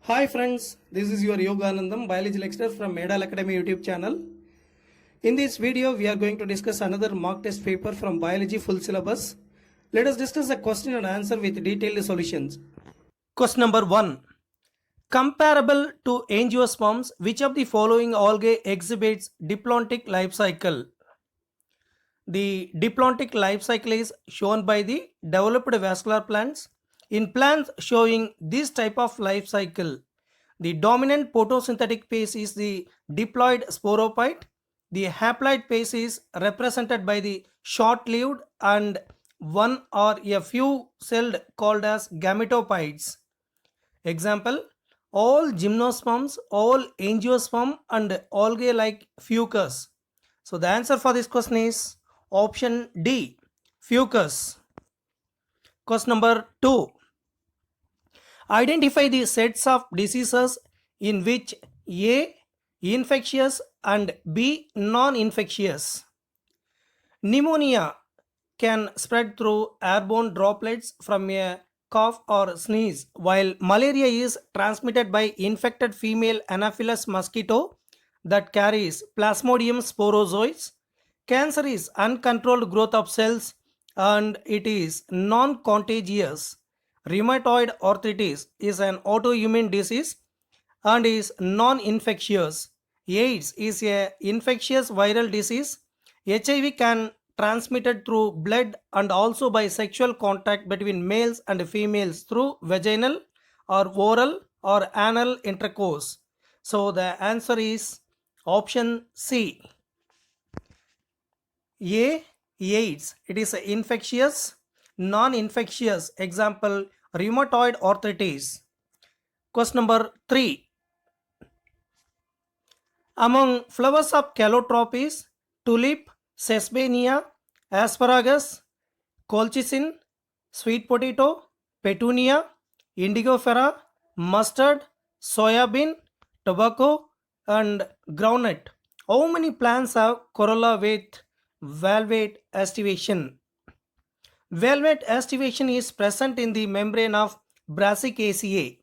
Hi friends, this is your Yoganandam, biology lecturer from Medal Academy YouTube channel. In this video, we are going to discuss another mock test paper from biology full syllabus. Let us discuss a question and answer with detailed solutions. Question number 1. Comparable to angiosperms, which of the following algae exhibits diplontic life cycle? The diplontic life cycle is shown by the developed vascular plants. In plants showing this type of life cycle, the dominant photosynthetic phase is the diploid sporophyte. The haploid phase is represented by the short-lived and one or a few celled called as gametophytes. Example, all gymnosperms, all angiosperm and algae like fucus. So the answer for this question is option D, fucus. Question number 2. Identify the sets of diseases in which A, infectious and B, non-infectious. Pneumonia can spread through airborne droplets from a cough or sneeze, while malaria is transmitted by infected female Anopheles mosquito that carries Plasmodium sporozoites. Cancer is uncontrolled growth of cells and it is non-contagious. Rheumatoid arthritis is an autoimmune disease and is non-infectious. AIDS is a infectious viral disease. HIV can transmitted through blood and also by sexual contact between males and females through vaginal or oral or anal intercourse. So the answer is option C. A, AIDS. It is infectious, non-infectious. Example, rheumatoid arthritis. Question number 3. Among flowers of calotropis, tulip, sesbania, asparagus, colchicine, sweet potato, petunia, indigofera, mustard, soybean, tobacco, and groundnut. How many plants have corolla with valvate aestivation? Valvate aestivation is present in the membrane of Brassicaceae,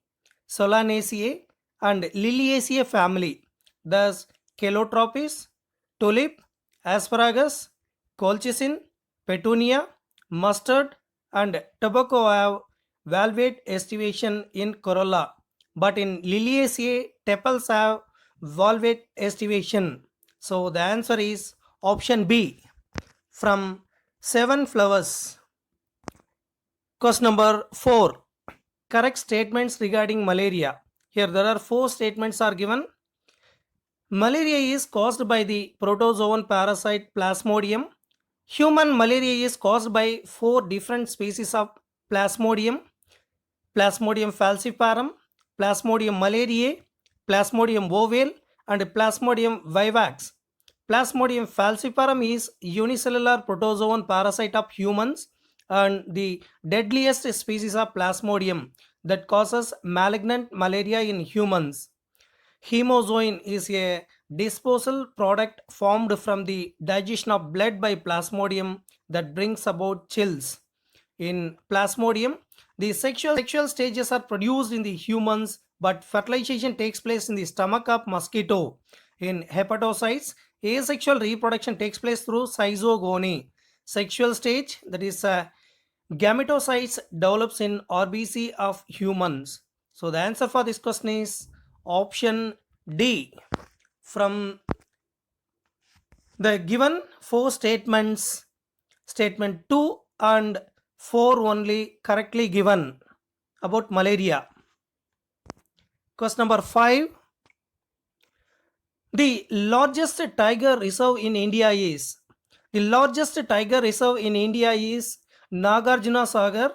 Solanaceae, and Liliaceae family. Thus, calotropis, tulip, asparagus, colchicine, petunia, mustard, and tobacco have valvate aestivation in corolla, but in Liliaceae, tepals have valvate aestivation. So the answer is option B. From 7 flowers. Question number 4. Correct statements regarding malaria. Here there are 4 statements are given. Malaria is caused by the protozoan parasite Plasmodium. Human malaria is caused by 4 different species of Plasmodium. Plasmodium falciparum, Plasmodium malariae, Plasmodium ovale, and Plasmodium vivax. Plasmodium falciparum is unicellular protozoan parasite of humans and the deadliest species of Plasmodium that causes malignant malaria in humans. Hemozoin is a disposal product formed from the digestion of blood by Plasmodium that brings about chills. In Plasmodium, the sexual stages are produced in the humans, but fertilization takes place in the stomach of mosquito. In hepatocytes, asexual reproduction takes place through schizogony. Sexual stage, that is gametocytes, develops in RBC of humans. So the answer for this question is option D. From the given 4 statements, statement 2 and 4 only correctly given about malaria. Question number 5. The largest tiger reserve in India is Nagarjuna Sagar.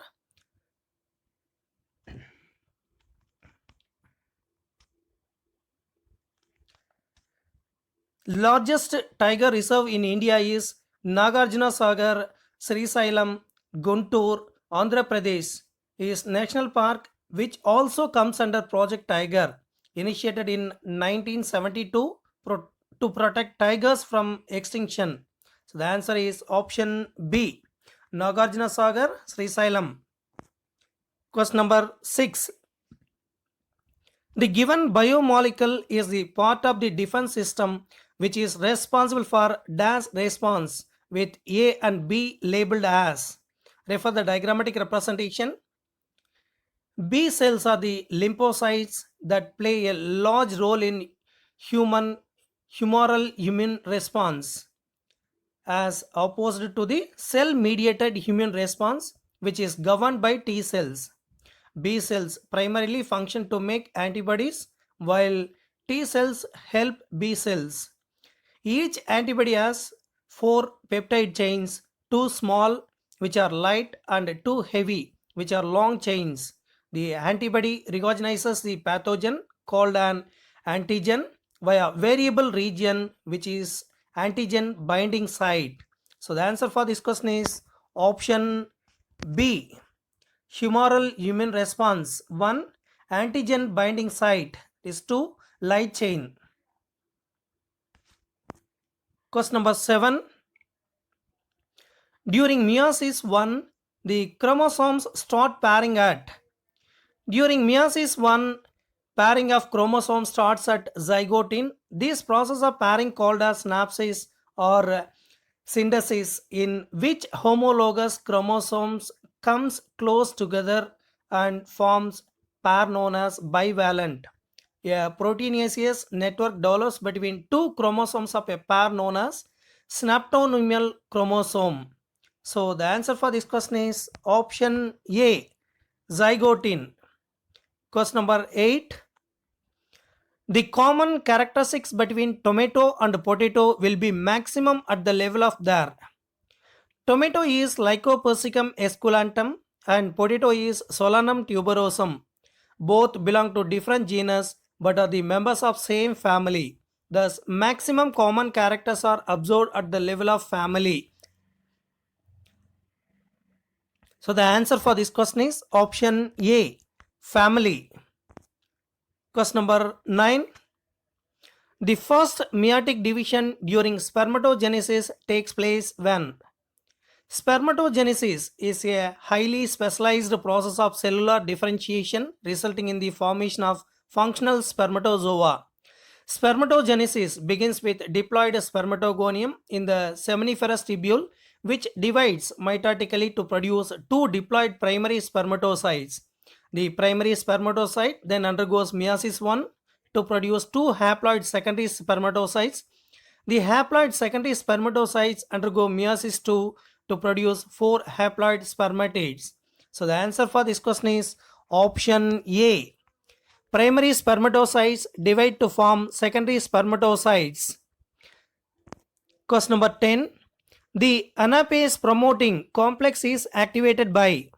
Largest tiger reserve in India is Nagarjuna Sagar, Srisailam, Guntur, Andhra Pradesh is national park which also comes under Project Tiger, initiated in 1972 to protect tigers from extinction. So the answer is option B, Nagarjuna Sagar, Srisailam. Question number 6. The given biomolecule is the part of the defense system which is responsible for dash response with A and B labeled as. Refer the diagrammatic representation. B cells are the lymphocytes that play a large role in humoral immune response as opposed to the cell mediated immune response which is governed by T cells. B cells primarily function to make antibodies while T cells help B cells. Each antibody has four peptide chains, two small which are light and two heavy which are long chains. The antibody recognizes the pathogen called an antigen via variable region which is antigen binding site. So the answer for this question is option B. Humoral immune response 1, antigen binding site is 2, light chain. Question number 7. During meiosis 1, the chromosomes start pairing at. During meiosis 1, pairing of chromosomes starts at zygote. This process of pairing called as synapsis or synthesis in which homologous chromosomes comes close together and forms pair known as bivalent. A proteinaceous network develops between two chromosomes of a pair known as synaptonomial chromosome. So the answer for this question is option A, zygote. Question number 8. The common characteristics between tomato and potato will be maximum at the level of their. Tomato is Lycopersicum esculentum and potato is Solanum tuberosum. Both belong to different genus but are the members of same family. Thus, maximum common characters are observed at the level of family. So the answer for this question is option A, family. Question number 9. The first meiotic division during spermatogenesis takes place when? Spermatogenesis is a highly specialized process of cellular differentiation resulting in the formation of functional spermatozoa. Spermatogenesis begins with diploid spermatogonium in the seminiferous tubule, which divides mitotically to produce two diploid primary spermatocytes. The primary spermatocyte then undergoes meiosis 1 to produce two haploid secondary spermatocytes. The haploid secondary spermatocytes undergo meiosis 2 to produce four haploid spermatids. So the answer for this question is option A. Primary spermatocytes divide to form secondary spermatocytes. Question number 10. The anapase promoting complex is activated by.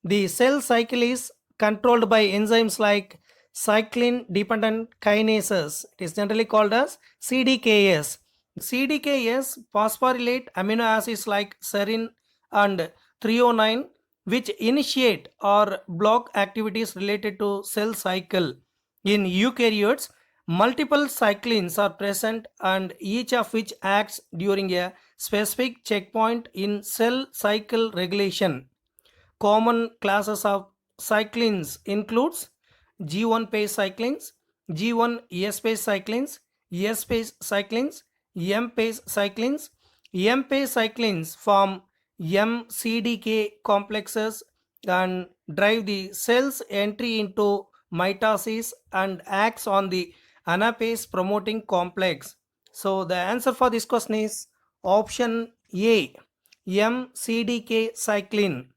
The cell cycle is controlled by enzymes like cyclin dependent kinases. It is generally called as CDKs. CDKs phosphorylate amino acids like serine and threonine which initiate or block activities related to cell cycle. In eukaryotes, multiple cyclins are present and each of which acts during a specific checkpoint in cell cycle regulation. Common classes of cyclins includes G1 phase cyclins, G1 S phase cyclins, S phase cyclins, M phase cyclins. M phase cyclins form MCDK complexes and drive the cell's entry into mitosis and acts on the anapase promoting complex. So the answer for this question is option A, MCDK cyclin.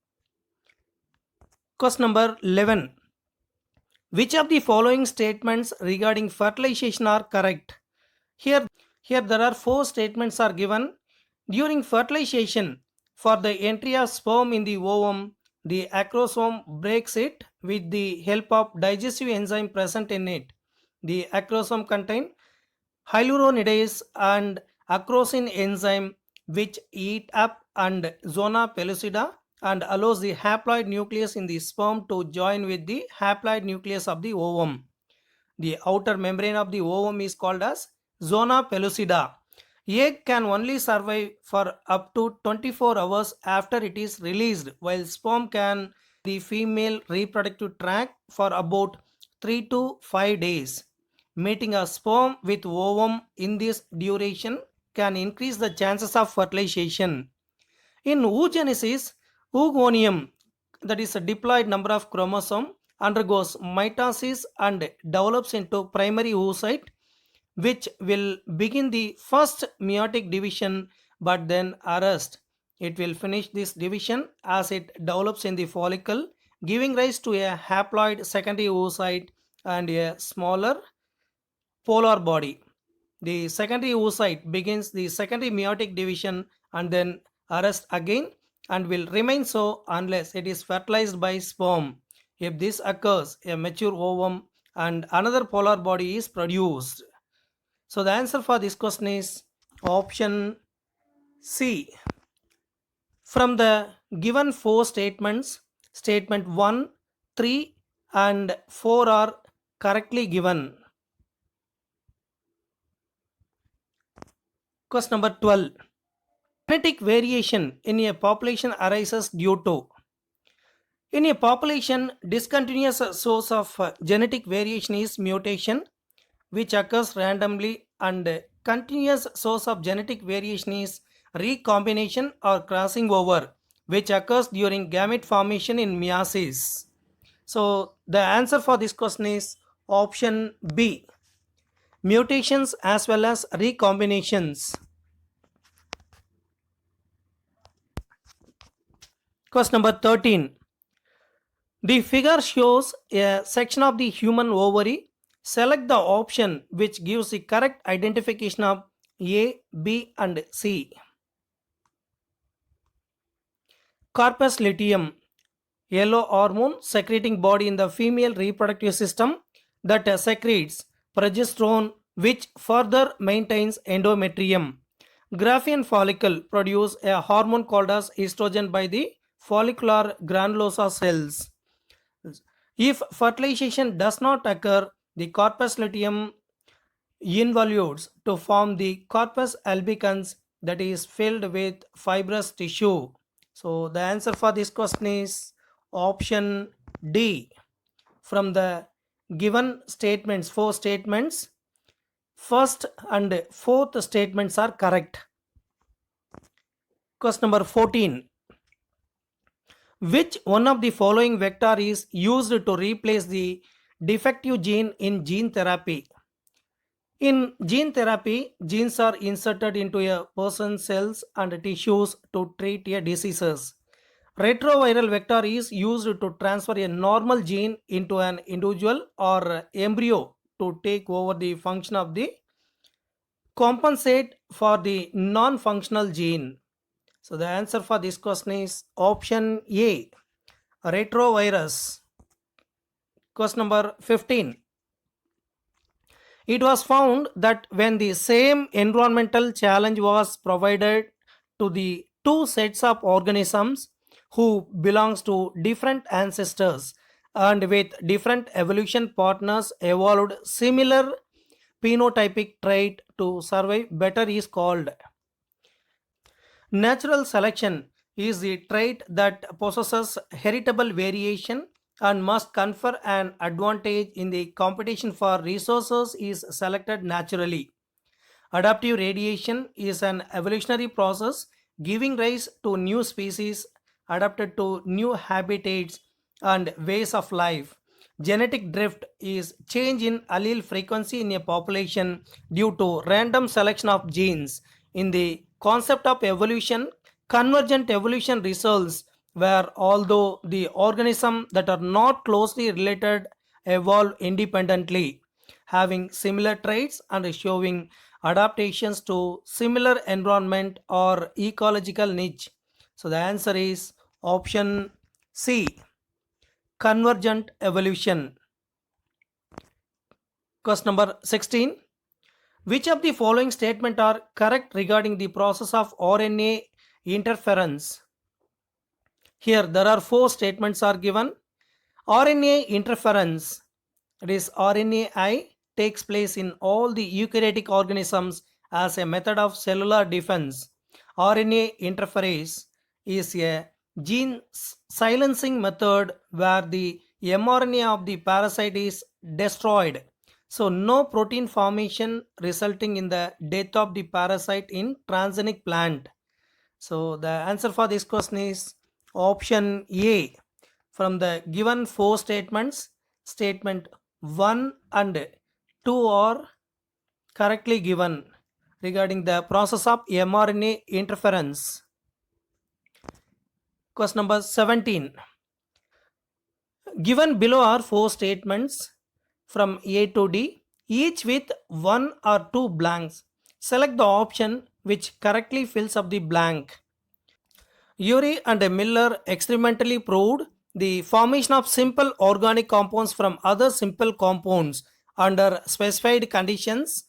Question number 11. Which of the following statements regarding fertilization are correct? Here there are four statements are given. During fertilization, for the entry of sperm in the ovum, the acrosome breaks it with the help of digestive enzyme present in it. The acrosome contain hyaluronidase and acrosin enzyme which eat up and zona pellucida and allows the haploid nucleus in the sperm to join with the haploid nucleus of the ovum. The outer membrane of the ovum is called as zona pellucida. Egg can only survive for up to 24 hours after it is released, while sperm can the female reproductive tract for about 3 to 5 days. Mating a sperm with ovum in this duration can increase the chances of fertilization. In oogenesis, oogonium, that is a diploid number of chromosome, undergoes mitosis and develops into primary oocyte, which will begin the first meiotic division but then arrest. It will finish this division as it develops in the follicle, giving rise to a haploid secondary oocyte and a smaller polar body. The secondary oocyte begins the secondary meiotic division and then arrests again and will remain so unless it is fertilized by sperm. If this occurs, a mature ovum and another polar body is produced. So the answer for this question is option C. From the given four statements, statement 1, 3 and 4 are correctly given. Question number 12. Genetic variation in a population arises due to. In a population, discontinuous source of genetic variation is mutation, which occurs randomly, and continuous source of genetic variation is recombination or crossing over, which occurs during gamete formation in meiosis. So the answer for this question is option B, mutations as well as recombinations. Question number 13. The figure shows a section of the human ovary. Select the option which gives the correct identification of A, B and C. Corpus luteum, yellow hormone secreting body in the female reproductive system that secretes progesterone, which further maintains endometrium. Graafian follicle produce a hormone called as estrogen by the follicular granulosa cells. If fertilization does not occur, the corpus luteum involutes to form the corpus albicans that is filled with fibrous tissue. So the answer for this question is option D. From the given statements, four statements, first and fourth statements are correct. Question number 14. Which one of the following vector is used to replace the defective gene in gene therapy? In gene therapy, genes are inserted into a person's cells and tissues to treat a diseases. Retroviral vector is used to transfer a normal gene into an individual or embryo to take over the function of the compensate for the non-functional gene. So the answer for this question is option A, retrovirus. Question number 15. It was found that when the same environmental challenge was provided to the two sets of organisms who belongs to different ancestors and with different evolution partners evolved similar phenotypic trait to survive better is called. Natural selection is the trait that possesses heritable variation and must confer an advantage in the competition for resources is selected naturally. Adaptive radiation is an evolutionary process giving rise to new species adapted to new habitats and ways of life. Genetic drift is change in allele frequency in a population due to random selection of genes. In the concept of evolution, convergent evolution results where although the organisms that are not closely related evolve independently, having similar traits and showing adaptations to similar environment or ecological niche. So the answer is option C, convergent evolution. Question number 16. Which of the following statements are correct regarding the process of RNA interference? Here there are four statements are given. RNA interference, it is RNAi, takes place in all the eukaryotic organisms as a method of cellular defense. RNA interference is a gene silencing method where the mRNA of the parasite is destroyed. So no protein formation resulting in the death of the parasite in transgenic plant. So the answer for this question is option A. From the given four statements, statement 1 and 2 are correctly given regarding the process of mRNA interference. Question number 17. Given below are four statements from A to D, each with one or two blanks. Select the option which correctly fills up the blank. Urey and Miller experimentally proved the formation of simple organic compounds from other simple compounds under specified conditions,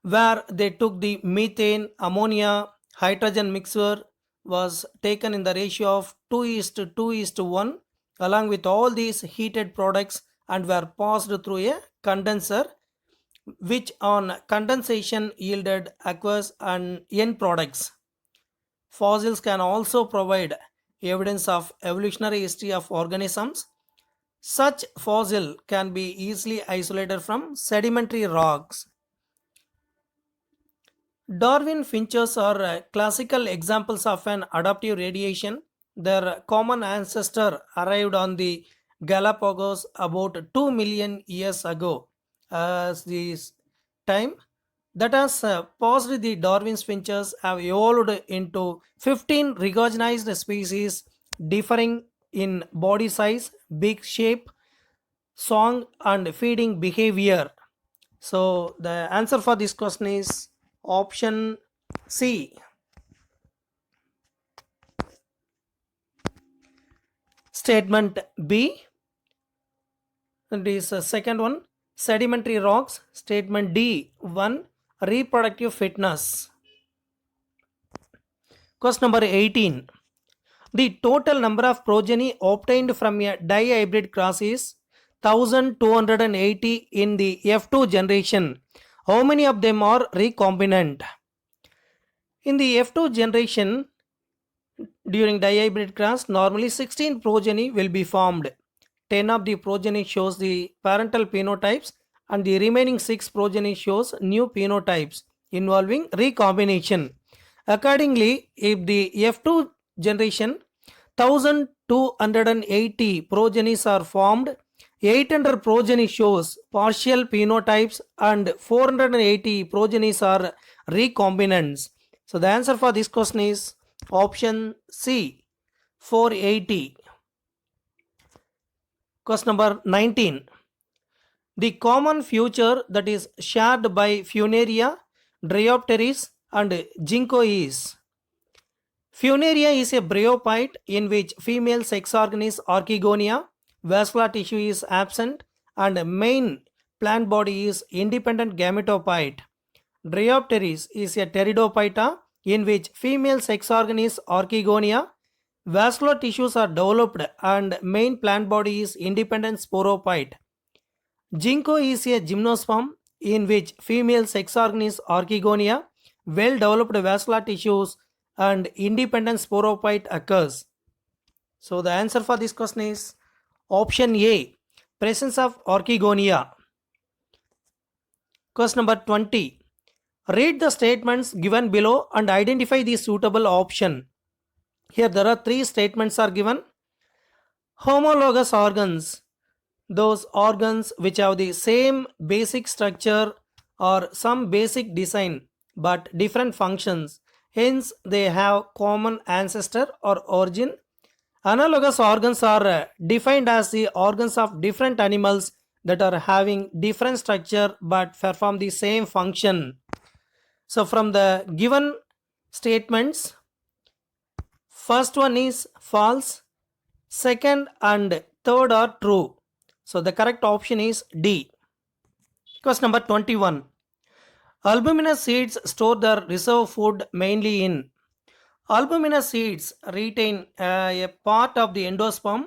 where they took the methane, ammonia, hydrogen mixture was taken in the ratio of 2 is to 2 is to 1 along with all these heated products and were passed through a condenser, which on condensation yielded aqueous and end products. Fossils can also provide evidence of evolutionary history of organisms. Such fossil can be easily isolated from sedimentary rocks. Darwin finches are classical examples of an adaptive radiation. Their common ancestor arrived on the Galapagos about 2 million years ago. As this time that has passed, the Darwin's finches have evolved into 15 recognized species differing in body size, beak shape, song, and feeding behavior. So the answer for this question is option C. Statement B. It is the second one. Sedimentary rocks. Statement D. 1. Reproductive fitness. Question number 18. The total number of progeny obtained from a dihybrid cross is 1280 in the F2 generation. How many of them are recombinant? In the F2 generation, during dihybrid cross, normally 16 progeny will be formed. 10 of the progeny shows the parental phenotypes and the remaining 6 progeny shows new phenotypes involving recombination. Accordingly, if the F2 generation 1280 progenies are formed, 800 progeny shows partial phenotypes and 480 progenies are recombinants. So the answer for this question is option C, 480. Question number 19. The common feature that is shared by Funaria, Dryopteris and Ginkgo is: Funaria is a bryophyte in which female sex organ is Archegonia, vascular tissue is absent, and main plant body is independent gametophyte. Dryopteris is a pteridophyta in which female sex organ is Archegonia, vascular tissues are developed, and main plant body is independent sporophyte. Ginkgo is a gymnosperm in which female sex organ is Archegonia, well developed vascular tissues and independent sporophyte occurs. So the answer for this question is option A, presence of Archegonia. Question number 20. Read the statements given below and identify the suitable option. Here there are 3 statements are given. Homologous organs, those organs which have the same basic structure or some basic design but different functions, hence they have common ancestor or origin. Analogous organs are defined as the organs of different animals that are having different structure but perform the same function. So from the given statements, first one is false, second and third are true. So the correct option is D. Question number 21. Albuminous seeds store their reserve food mainly in. Albuminous seeds retain a part of the endosperm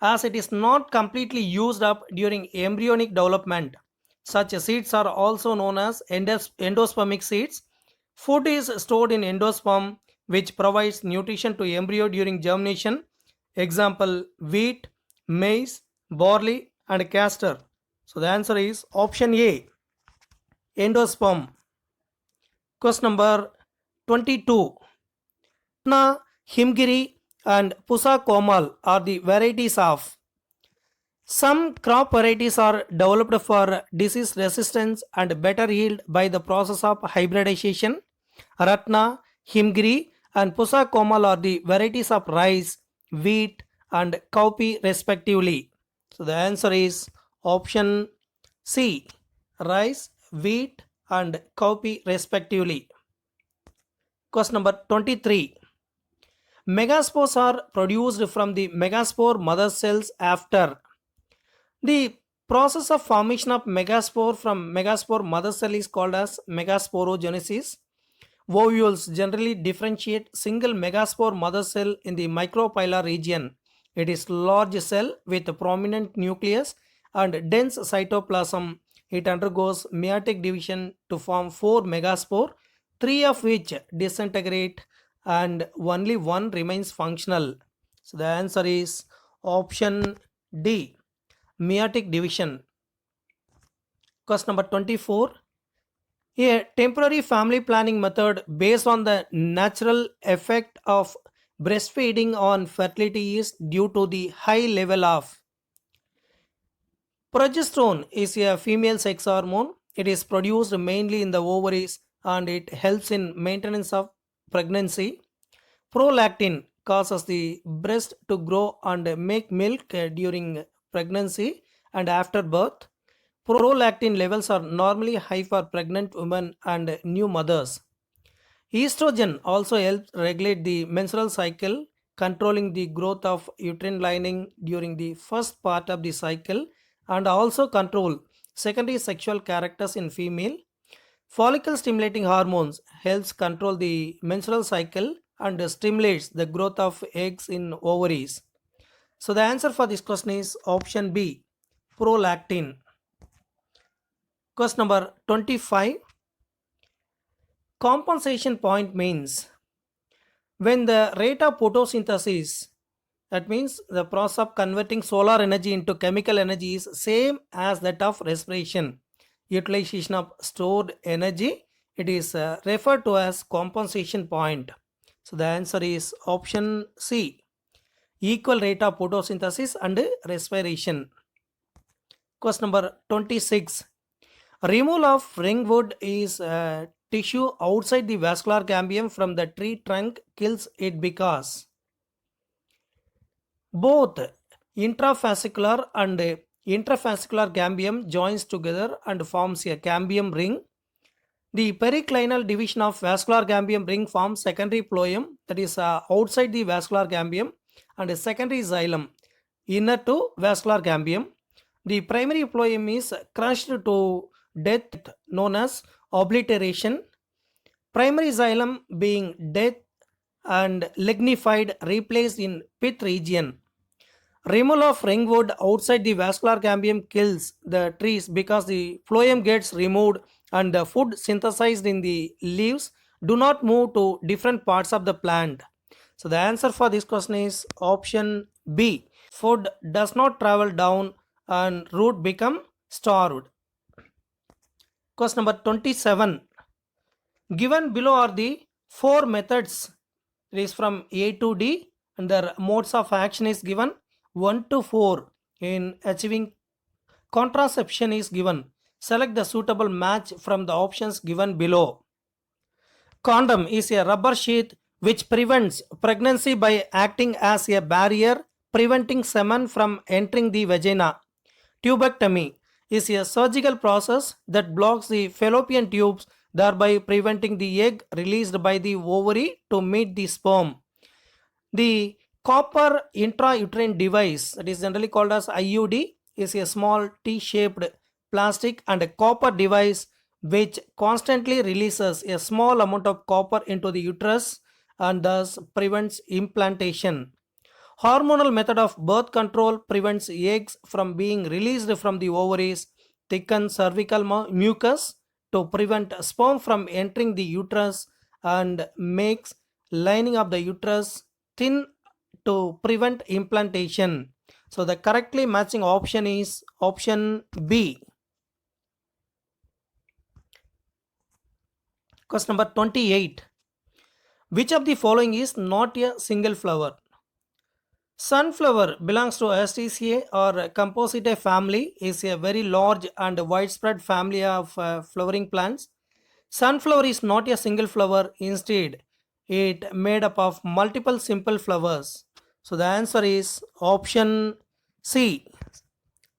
as it is not completely used up during embryonic development. Such seeds are also known as endospermic seeds. Food is stored in endosperm which provides nutrition to embryo during germination. Example: wheat, maize, barley and castor. So the answer is option A, endosperm. Question number 22. Ratna, Himgiri and Pusa Komal are the varieties of. Some crop varieties are developed for disease resistance and better yield by the process of hybridization. Ratna, Himgiri, and Pusa Komal are the varieties of rice, wheat, and cowpea respectively. So the answer is option C, rice, wheat, and cowpea respectively. Question number 23. Megaspores are produced from the megaspore mother cells after. The process of formation of megaspore from megaspore mother cell is called as megasporogenesis. Ovules generally differentiate single megaspore mother cell in the micropylar region. It is large cell with a prominent nucleus and dense cytoplasm. It undergoes meiotic division to form 4 megaspore, 3 of which disintegrate and only one remains functional. So the answer is option D, meiotic division. Question number 24. A temporary family planning method based on the natural effect of breastfeeding on fertility is due to the high level of progesterone is a female sex hormone. It is produced mainly in the ovaries and it helps in maintenance of pregnancy. Prolactin causes the breast to grow and make milk during pregnancy and after birth. Prolactin levels are normally high for pregnant women and new mothers. Estrogen also helps regulate the menstrual cycle, controlling the growth of uterine lining during the first part of the cycle and also control secondary sexual characters in female. Follicle stimulating hormones helps control the menstrual cycle and stimulates the growth of eggs in ovaries. So the answer for this question is option B, prolactin. Question number 25. Compensation point means when the rate of photosynthesis, that means the process of converting solar energy into chemical energy, is same as that of respiration, utilization of stored energy, it is referred to as compensation point. So the answer is option C, equal rate of photosynthesis and respiration. Question number 26. Removal of ringwood is tissue outside the vascular cambium from the tree trunk kills it because both intrafascicular and intrafascicular cambium joins together and forms a cambium ring. The periclinal division of vascular cambium ring forms secondary phloem, that is outside the vascular cambium, and a secondary xylem inner to vascular cambium. The primary phloem is crushed to death known as obliteration. Primary xylem being death and lignified replaced in pith region. Removal of ringwood outside the vascular cambium kills the trees because the phloem gets removed and the food synthesized in the leaves do not move to different parts of the plant. So the answer for this question is option B. Food does not travel down and root become starved. Question number 27. Given below are the 4 methods. It is from A to D and their modes of action is given 1 to 4. In achieving contraception is given. Select the suitable match from the options given below. Condom is a rubber sheath which prevents pregnancy by acting as a barrier, preventing semen from entering the vagina. Tubectomy is a surgical process that blocks the fallopian tubes, thereby preventing the egg released by the ovary to meet the sperm. The copper intrauterine device, that is generally called as IUD, is a small T-shaped plastic and a copper device which constantly releases a small amount of copper into the uterus and thus prevents implantation. Hormonal method of birth control prevents eggs from being released from the ovaries, thickens cervical mucus to prevent sperm from entering the uterus, and makes lining of the uterus thin to prevent implantation. So the correctly matching option is option B. Question number 28. Which of the following is not a single flower? Sunflower belongs to Astaceae or Compositae family, is a very large and widespread family of flowering plants. Sunflower is not a single flower, instead it made up of multiple simple flowers. So the answer is option C,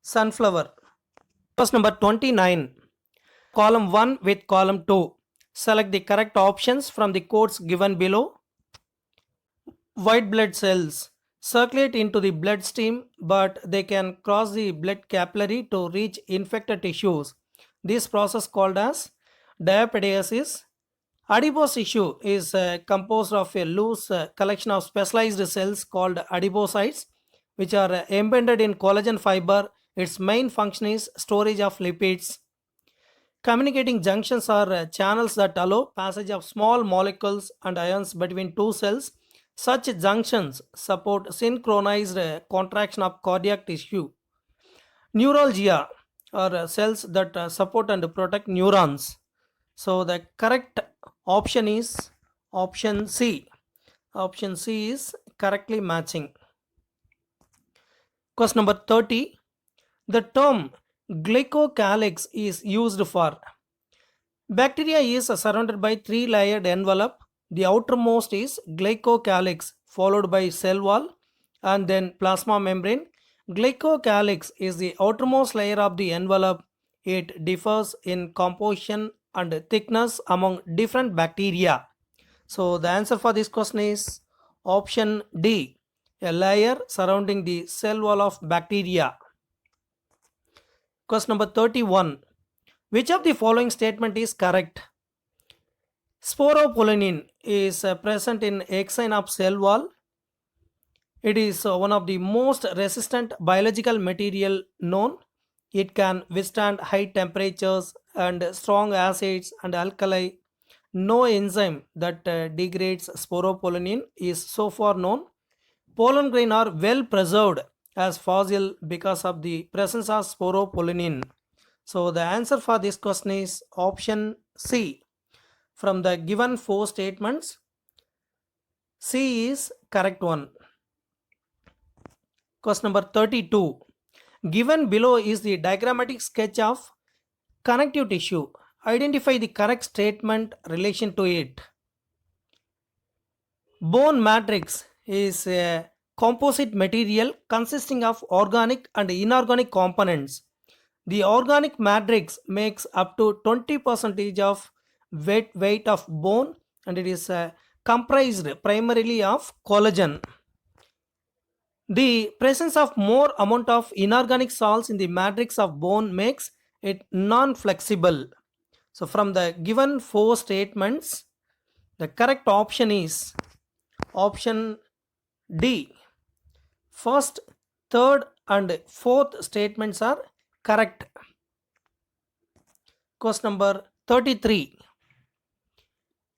sunflower. Question number 29. Column 1 with column 2. Select the correct options from the codes given below. White blood cells circulate into the bloodstream, but they can cross the blood capillary to reach infected tissues. This process called as diapedesis. Adipose tissue is composed of a loose collection of specialized cells called adipocytes, which are embedded in collagen fiber. Its main function is storage of lipids. Communicating junctions are channels that allow passage of small molecules and ions between two cells. Such junctions support synchronized contraction of cardiac tissue. Neuralgia are cells that support and protect neurons. So the correct option is option C. Option C is correctly matching. Question number 30. The term glycocalyx is used for. Bacteria is surrounded by three-layered envelope. The outermost is glycocalyx, followed by cell wall and then plasma membrane. Glycocalyx is the outermost layer of the envelope. It differs in composition and thickness among different bacteria. So the answer for this question is option D, a layer surrounding the cell wall of bacteria. Question number 31. Which of the following statement is correct? Sporopollenin is present in exine of cell wall. It is one of the most resistant biological material known. It can withstand high temperatures and strong acids and alkali. No enzyme that degrades sporopollenin is so far known. Pollen grain are well preserved as fossil because of the presence of sporopollenin. So the answer for this question is option C. From the given four statements, C is correct one. Question number 32. Given below is the diagrammatic sketch of connective tissue. Identify the correct statement relation to it. Bone matrix is a composite material consisting of organic and inorganic components. The organic matrix makes up to 20% of weight of bone, and it is comprised primarily of collagen. The presence of more amount of inorganic salts in the matrix of bone makes it non-flexible. So from the given four statements, the correct option is option D. First, third and fourth statements are correct. Question number 33.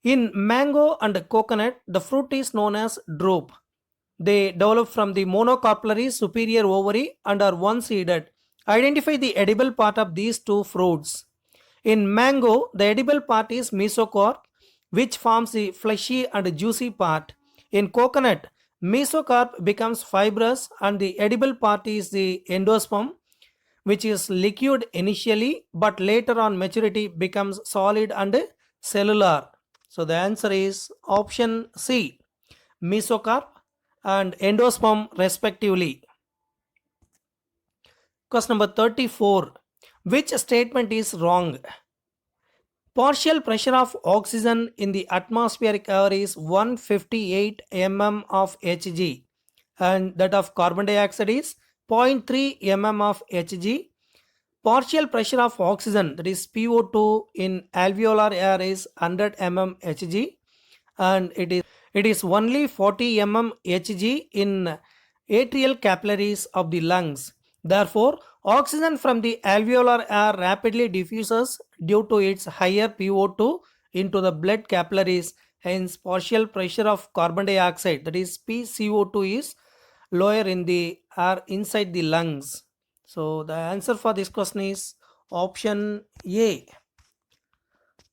In mango and coconut, the fruit is known as drupe. They develop from the monocarpellary superior ovary and are one-seeded. Identify the edible part of these two fruits. In mango, the edible part is mesocarp, which forms the fleshy and juicy part. In coconut, mesocarp becomes fibrous and the edible part is the endosperm, which is liquid initially but later on maturity becomes solid and cellular. So the answer is option C, mesocarp and endosperm respectively. Question number 34. Which statement is wrong? Partial pressure of oxygen in the atmospheric air is 158 mm of Hg and that of carbon dioxide is 0.3 mm of Hg. Partial pressure of oxygen, that is PO2, in alveolar air is 100 mm Hg and it is only 40 mm Hg in atrial capillaries of the lungs. Therefore, oxygen from the alveolar air rapidly diffuses due to its higher PO2 into the blood capillaries. Hence, partial pressure of carbon dioxide, that is PCO2, is lower in the air inside the lungs? So the answer for this question is option A.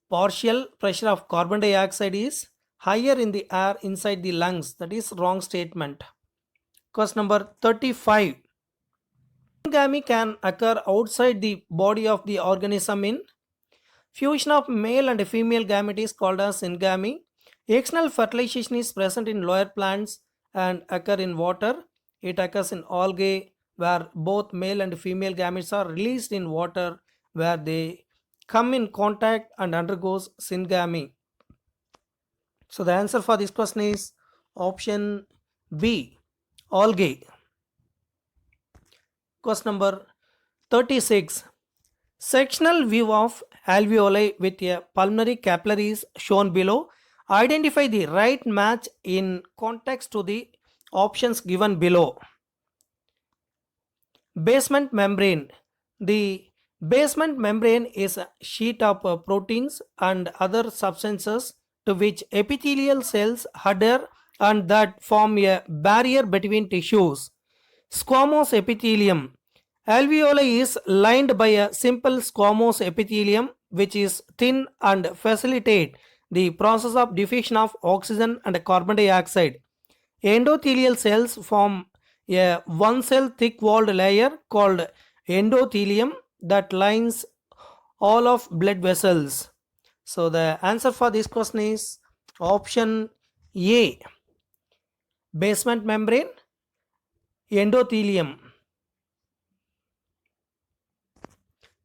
Partial pressure of carbon dioxide is higher in the air inside the lungs. That is wrong statement. Question number 35. Syngamy can occur outside the body of the organism in fusion of male and female gamete is called as syngamy. External fertilization is present in lower plants and occur in water. It occurs in algae where both male and female gametes are released in water where they come in contact and undergoes syngamy. So the answer for this question is option B, algae. Question number 36. Sectional view of alveoli with a pulmonary capillary is shown below. Identify the right match in context to the options given below. Basement membrane. The basement membrane is a sheet of proteins and other substances to which epithelial cells adhere and that form a barrier between tissues. Squamous epithelium. Alveoli is lined by a simple squamous epithelium which is thin and facilitate the process of diffusion of oxygen and carbon dioxide. Endothelial cells form a one cell thick walled layer called endothelium that lines all of blood vessels. So the answer for this question is option A, basement membrane, endothelium.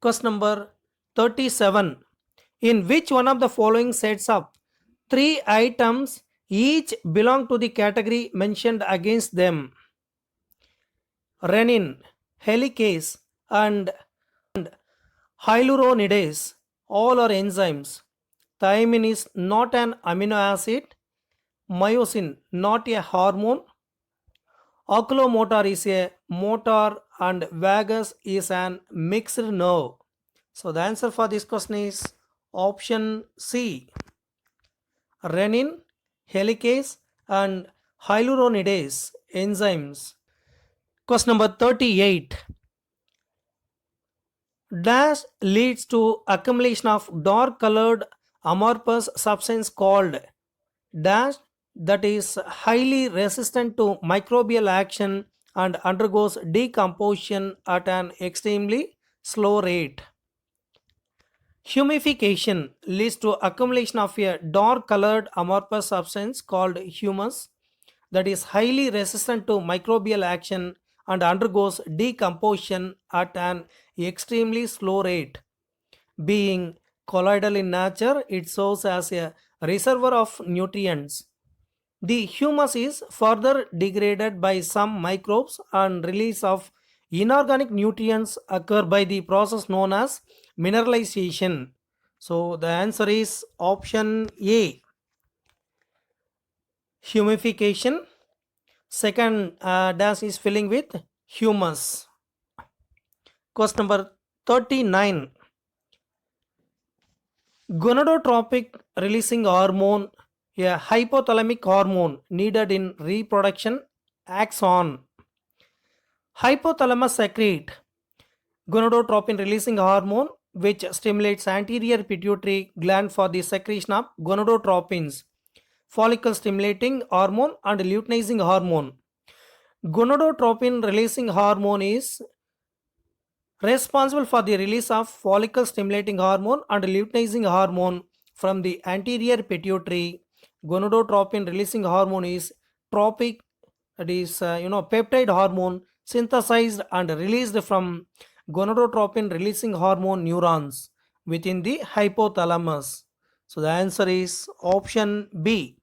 Question number 37. In which one of the following sets of three items each belong to the category mentioned against them? Renin, helicase and hyaluronidase all are enzymes. Thiamine is not an amino acid. Myosin not a hormone. Oculomotor is a motor and vagus is an mixed nerve. So the answer for this question is option C, renin, helicase and hyaluronidase enzymes. Question number 38. Dash leads to accumulation of dark colored amorphous substance called dash that is highly resistant to microbial action and undergoes decomposition at an extremely slow rate. Humification leads to accumulation of a dark colored amorphous substance called humus that is highly resistant to microbial action and undergoes decomposition at an extremely slow rate. Being colloidal in nature, it serves as a reservoir of nutrients. The humus is further degraded by some microbes and release of inorganic nutrients occur by the process known as mineralization. So the answer is option A, humification. Second dash is filling with humus. Question number 39. Gonadotropic releasing hormone, a hypothalamic hormone needed in reproduction, acts on. Hypothalamus secrete gonadotropin releasing hormone which stimulates anterior pituitary gland for the secretion of gonadotropins, follicle stimulating hormone and luteinizing hormone. Gonadotropin releasing hormone is responsible for the release of follicle stimulating hormone and luteinizing hormone from the anterior pituitary. Gonadotropin releasing hormone is tropic, that is peptide hormone synthesized and released from gonadotropin releasing hormone neurons within the hypothalamus. So the answer is option B,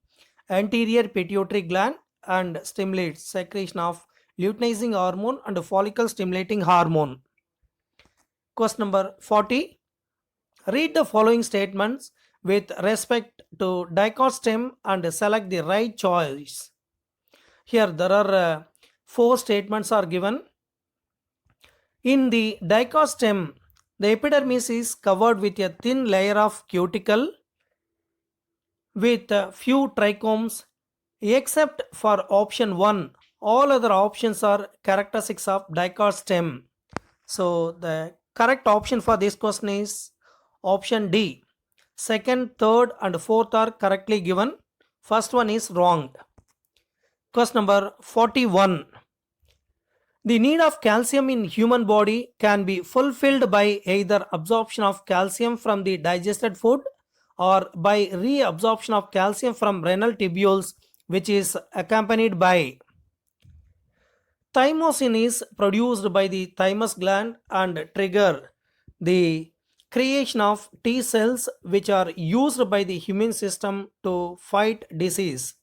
anterior pituitary gland, and stimulates secretion of luteinizing hormone and follicle stimulating hormone. Question number 40. Read the following statements with respect to dicot stem and select the right choice. Here there are four statements are given. In the dicot stem, the epidermis is covered with a thin layer of cuticle with few trichomes except for option 1. All other options are characteristics of dicot stem. So the correct option for this question is option D. Second, third, and fourth are correctly given. First one is wrong. Question number 41. The need of calcium in human body can be fulfilled by either absorption of calcium from the digested food or by reabsorption of calcium from renal tubules, which is accompanied by thymosin is produced by the thymus gland and trigger the creation of T cells, which are used by the immune system to fight disease.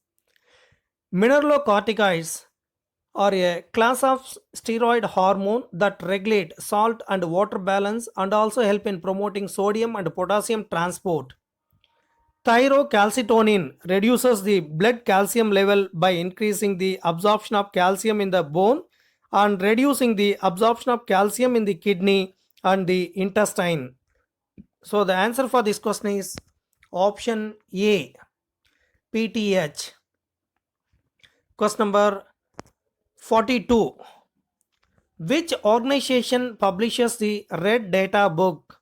Mineralocorticoids are a class of steroid hormone that regulate salt and water balance and also help in promoting sodium and potassium transport. Thyrocalcitonin reduces the blood calcium level by increasing the absorption of calcium in the bone and reducing the absorption of calcium in the kidney and the intestine. So the answer for this question is option A, PTH. Question number 42. Which organization publishes the Red Data Book?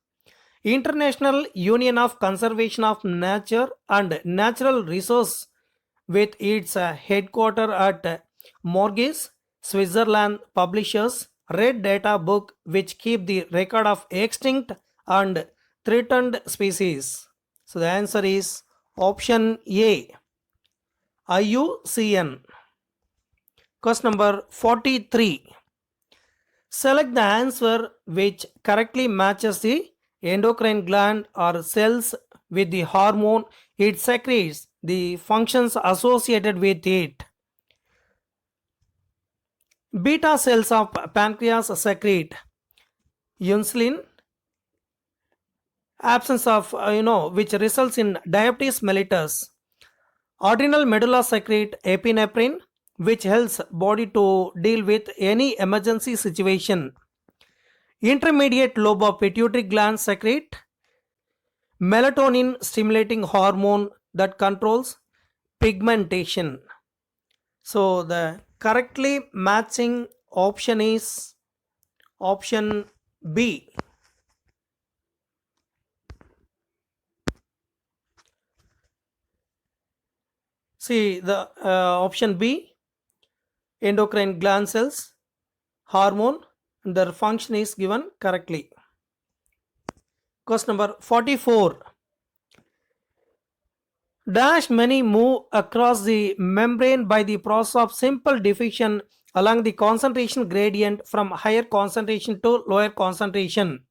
International Union of Conservation of Nature and Natural Resource, with its headquarters at Morges, Switzerland, publishes Red Data Book, which keep the record of extinct and threatened species. So the answer is option A, IUCN. Question number 43. Select the answer which correctly matches the endocrine gland or cells with the hormone it secretes, the functions associated with it. Beta cells of pancreas secrete insulin, absence of which results in diabetes mellitus. Adrenal medulla secrete epinephrine, which helps body to deal with any emergency situation. Intermediate lobe of pituitary gland secrete melatonin stimulating hormone that controls pigmentation. So the correctly matching option is option B. See the option B, endocrine gland cells, hormone, and their function is given correctly. Question number 44. Dash many move across the membrane by the process of simple diffusion along the concentration gradient from higher concentration to lower concentration.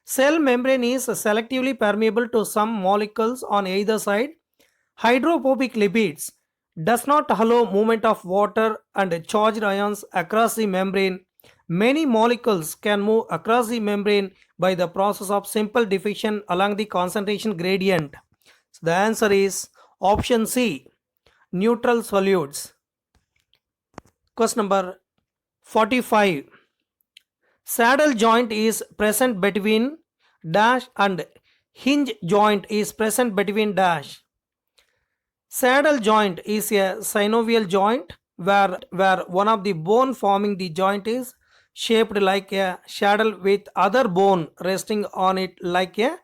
Cell membrane is selectively permeable to some molecules on either side. Hydrophobic lipids does not allow movement of water and charged ions across the membrane. Many molecules can move across the membrane by the process of simple diffusion along the concentration gradient. So the answer is option C, neutral solutes. Question number 45. Saddle joint is present between dash and hinge joint is present between dash. Saddle joint is a synovial joint where one of the bone forming the joint is shaped like a saddle with other bone resting on it like a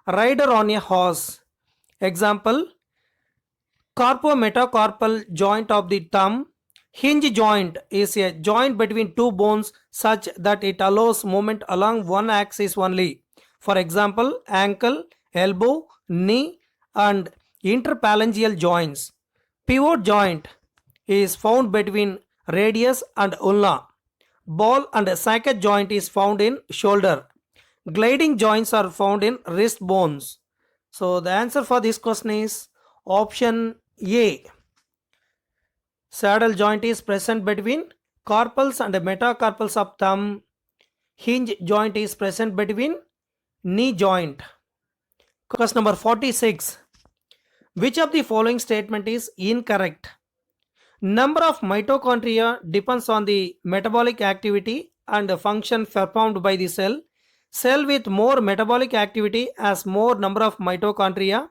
rider on a horse. Example, carpometacarpal joint of the thumb. Hinge joint is a joint between two bones such that it allows movement along one axis only. For example, ankle, elbow, knee, and interphalangeal joints. Pivot joint is found between radius and ulna. Ball and socket joint is found in shoulder. Gliding joints are found in wrist bones. So the answer for this question is option A. Saddle joint is present between carpals and metacarpals of thumb. Hinge joint is present between knee joint. Question number 46. Which of the following statement is incorrect? Number of mitochondria depends on the metabolic activity and function performed by the cell. Cell with more metabolic activity has more number of mitochondria.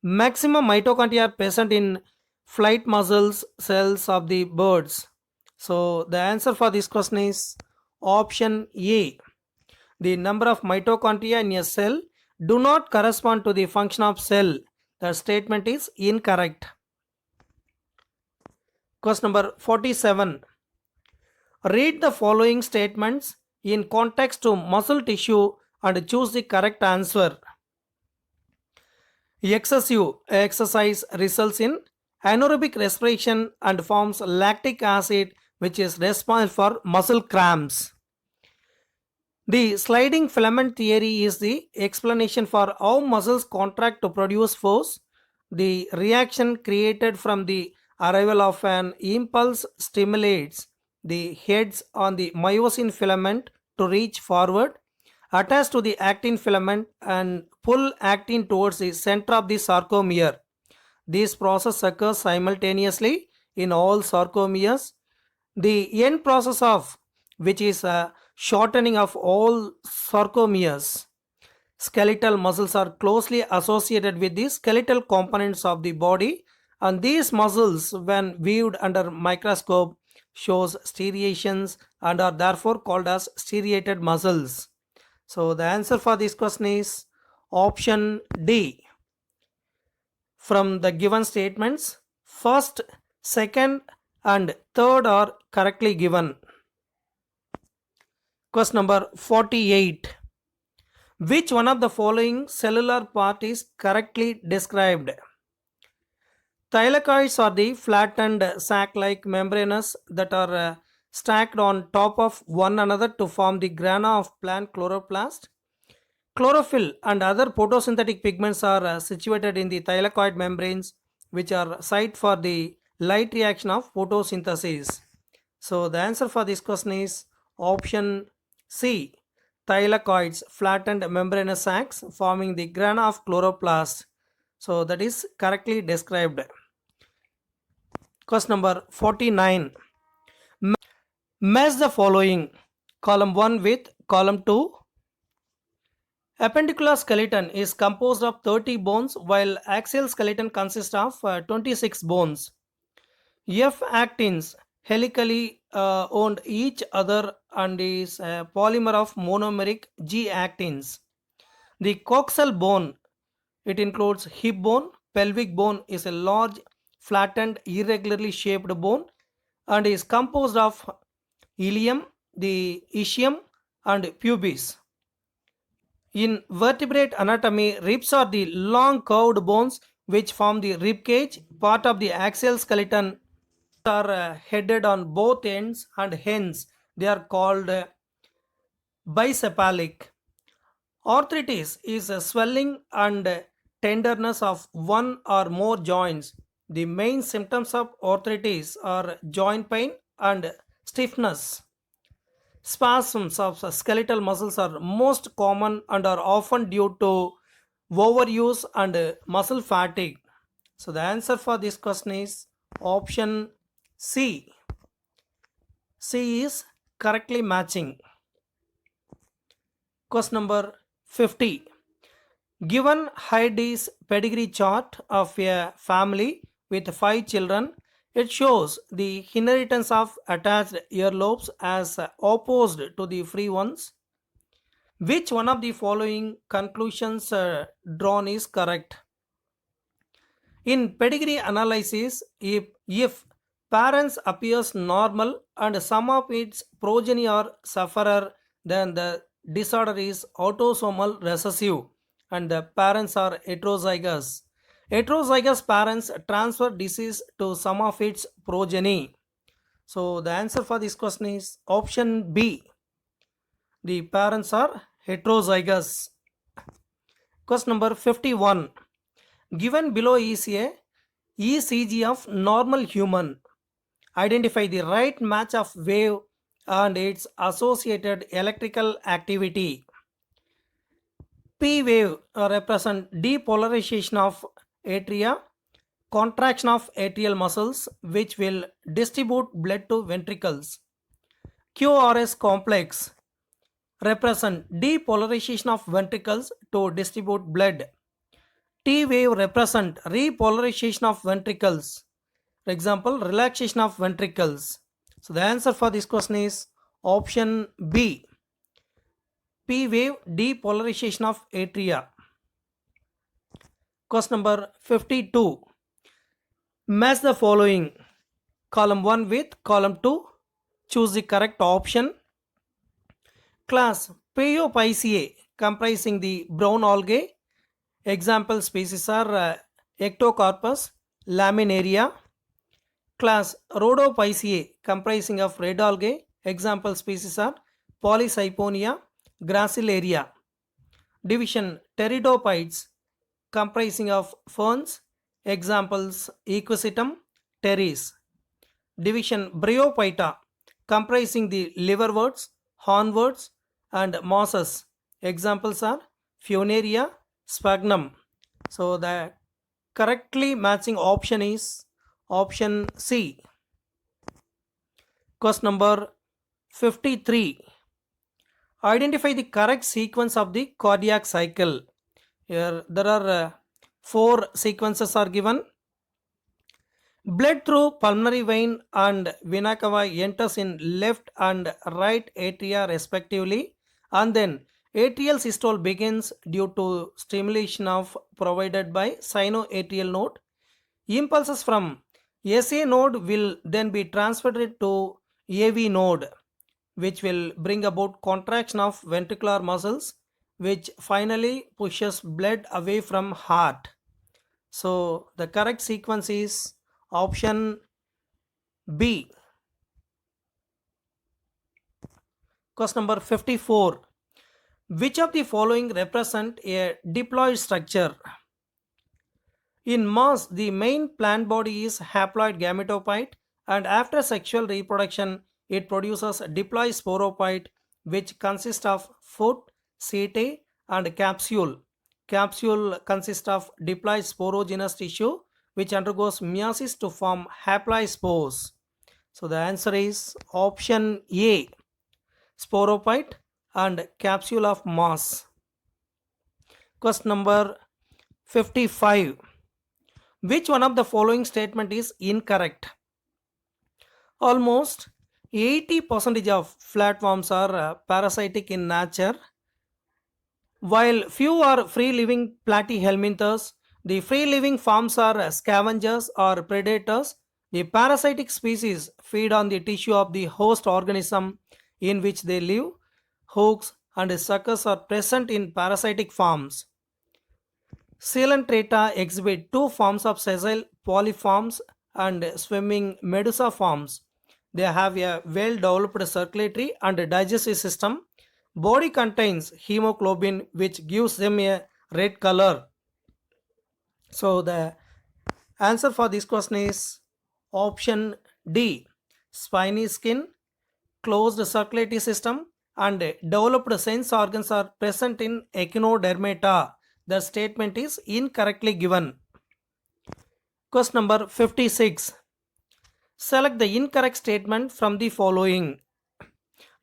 Maximum mitochondria are present in flight muscles cells of the birds. So the answer for this question is option A. The number of mitochondria in a cell do not correspond to the function of cell. The statement is incorrect. Question number 47. Read the following statements in context to muscle tissue and choose the correct answer. Excessive exercise results in anaerobic respiration and forms lactic acid, which is responsible for muscle cramps. The sliding filament theory is the explanation for how muscles contract to produce force. The reaction created from the arrival of an impulse stimulates the heads on the myosin filament to reach forward, attach to the actin filament, and pull actin towards the center of the sarcomere. This process occurs simultaneously in all sarcomeres. The end process of which is a shortening of all sarcomeres. Skeletal muscles are closely associated with the skeletal components of the body, and these muscles, when viewed under microscope, shows striations and are therefore called as striated muscles. So the answer for this question is option D. From the given statements, first, second, and third are correctly given. Question number 48. Which one of the following cellular part is correctly described? Thylakoids are the flattened sac-like membranes that are stacked on top of one another to form the grana of plant chloroplast. Chlorophyll and other photosynthetic pigments are situated in the thylakoid membranes, which are site for the light reaction of photosynthesis. So the answer for this question is option C. Thylakoids, flattened membranous sacs forming the grana of chloroplast. So that is correctly described. Question number 49. Match the following column 1 with column 2. Appendicular skeleton is composed of 30 bones while axial skeleton consists of 26 bones. F actins helically owned each other and is a polymer of monomeric G actins. The coxal bone, it includes hip bone. Pelvic bone is a large flattened irregularly shaped bone and is composed of ilium, the ischium, and pubis. In vertebrate anatomy, ribs are the long curved bones which form the rib cage. Part of the axial skeleton are headed on both ends and hence they are called bicephalic. Arthritis is a swelling and tenderness of one or more joints. The main symptoms of arthritis are joint pain and stiffness. Spasms of skeletal muscles are most common and are often due to overuse and muscle fatigue. So the answer for this question is option C. C is correctly matching. Question number 50. Given Heidi's pedigree chart of a family with 5 children, it shows the inheritance of attached earlobes as opposed to the free ones. Which one of the following conclusions drawn is correct? In pedigree analysis, if parents appears normal and some of its progeny are sufferer, then the disorder is autosomal recessive and the parents are heterozygous. Heterozygous parents transfer disease to some of its progeny. So the answer for this question is option B. The parents are heterozygous. Question number 51. Given below is a ECG of normal human. Identify the right match of wave and its associated electrical activity. P wave represent depolarization of atria, contraction of atrial muscles which will distribute blood to ventricles. QRS complex represent depolarization of ventricles to distribute blood. T wave represent repolarization of ventricles. For example, relaxation of ventricles. So the answer for this question is option B. P wave depolarization of atria. Question number 52. Match the following column 1 with column 2. Choose the correct option. Class Paeophyceae comprising the brown algae. Example species are Ectocarpus laminaria. Class Rhodophyceae comprising of red algae. Example species are Polycyponia gracilaria. Division Pteridophytes comprising of ferns. Examples Equisetum teres. Division Bryophyta comprising the liverworts, hornworts and mosses. Examples are Funaria sphagnum. So the correctly matching option is option C. Question number 53. Identify the correct sequence of the cardiac cycle. Here there are 4 sequences are given. Blood through pulmonary vein and vena cava enters in left and right atria respectively, and then atrial systole begins due to stimulation of provided by sinoatrial node. Impulses from SA node will then be transferred to AV node, which will bring about contraction of ventricular muscles, which finally pushes blood away from heart. So the correct sequence is option B. Question number 54. Which of the following represent a diploid structure? In moss, the main plant body is haploid gametophyte, and after sexual reproduction, it produces diploid sporophyte, which consists of foot, setae, and capsule. Capsule consists of diploid sporogenous tissue, which undergoes meiosis to form haploid spores. So the answer is option A, sporophyte and capsule of moss. Question number 55. Which one of the following statement is incorrect? Almost 80% of flatworms are parasitic in nature, while few are free-living platyhelminthes. The free-living forms are scavengers or predators. The parasitic species feed on the tissue of the host organism in which they live. Hooks and suckers are present in parasitic forms. Coelenterata exhibit two forms of sessile polyforms and swimming medusa forms. They have a well-developed circulatory and digestive system. Body contains hemoglobin, which gives them a red color. So the answer for this question is option D. Spiny skin, closed circulatory system, and developed sense organs are present in echinodermata. The statement is incorrectly given. Question number 56. Select the incorrect statement from the following.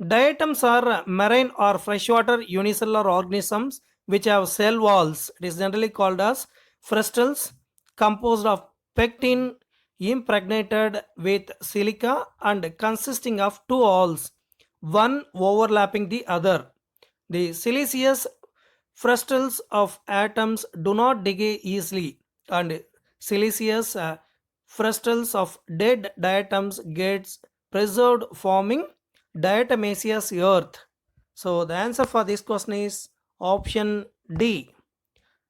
Diatoms are marine or freshwater unicellular organisms which have cell walls. It is generally called as frustals, composed of pectin impregnated with silica and consisting of two walls, one overlapping the other. The siliceous frustals of atoms do not decay easily, and siliceous frustals of dead diatoms gets preserved, forming diatomaceous earth. So the answer for this question is option D.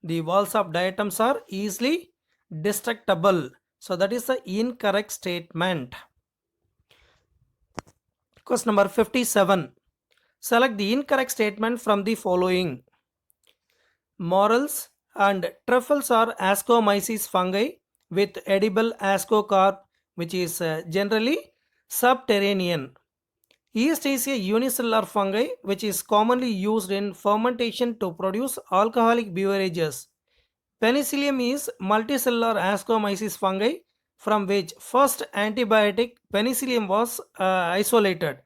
The walls of diatoms are easily destructible. So that is the incorrect statement. Question number 57. Select the incorrect statement from the following. Morels and truffles are ascomyces fungi with edible ascocarp, which is generally subterranean. Yeast is a unicellular fungi which is commonly used in fermentation to produce alcoholic beverages. Penicillium is multicellular ascomyces fungi from which first antibiotic penicillium was isolated.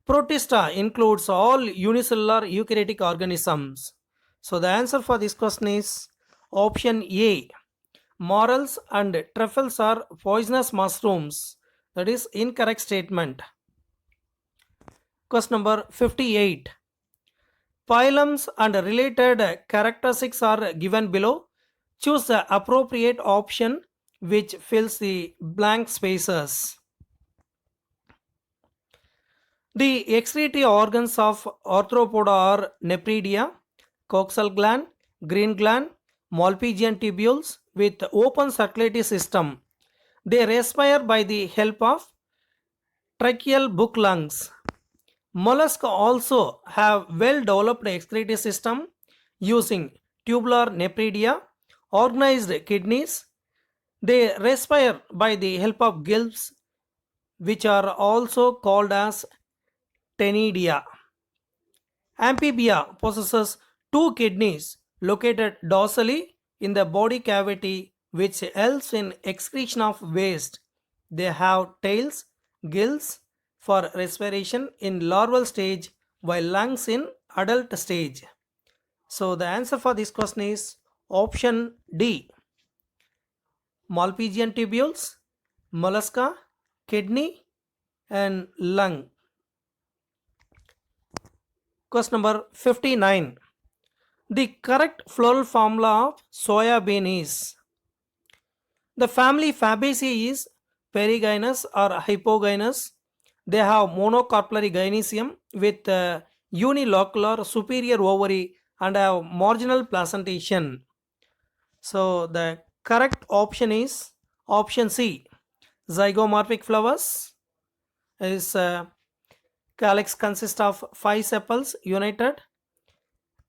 Protista includes all unicellular eukaryotic organisms. So the answer for this question is option A. Morels and truffles are poisonous mushrooms That is incorrect statement. Question number 58. Phylums and related characteristics are given below. Choose the appropriate option which fills the blank spaces. The excretory organs of arthropoda are nephridia, coxal gland, green gland, Malpighian tubules with open circulatory system. They respire by the help of tracheal book lungs. Mollusks also have well-developed excretory system using tubular nephridia, organized kidneys. They respire by the help of gills, which are also called as ctenidia. Amphibia possesses two kidneys located dorsally in the body cavity, which helps in excretion of waste. They have tails, gills for respiration in larval stage, while lungs in adult stage. So the answer for this question is option D. Malpighian tubules, mollusca, kidney and lung. Question number 59. The correct floral formula of soya bean is, the family Fabaceae is perigynous or hypogynous. They have monocarpellary gynecium with unilocular superior ovary and have marginal placentation. So the correct option is option C. Zygomorphic flowers is calyx consists of 5 sepals united.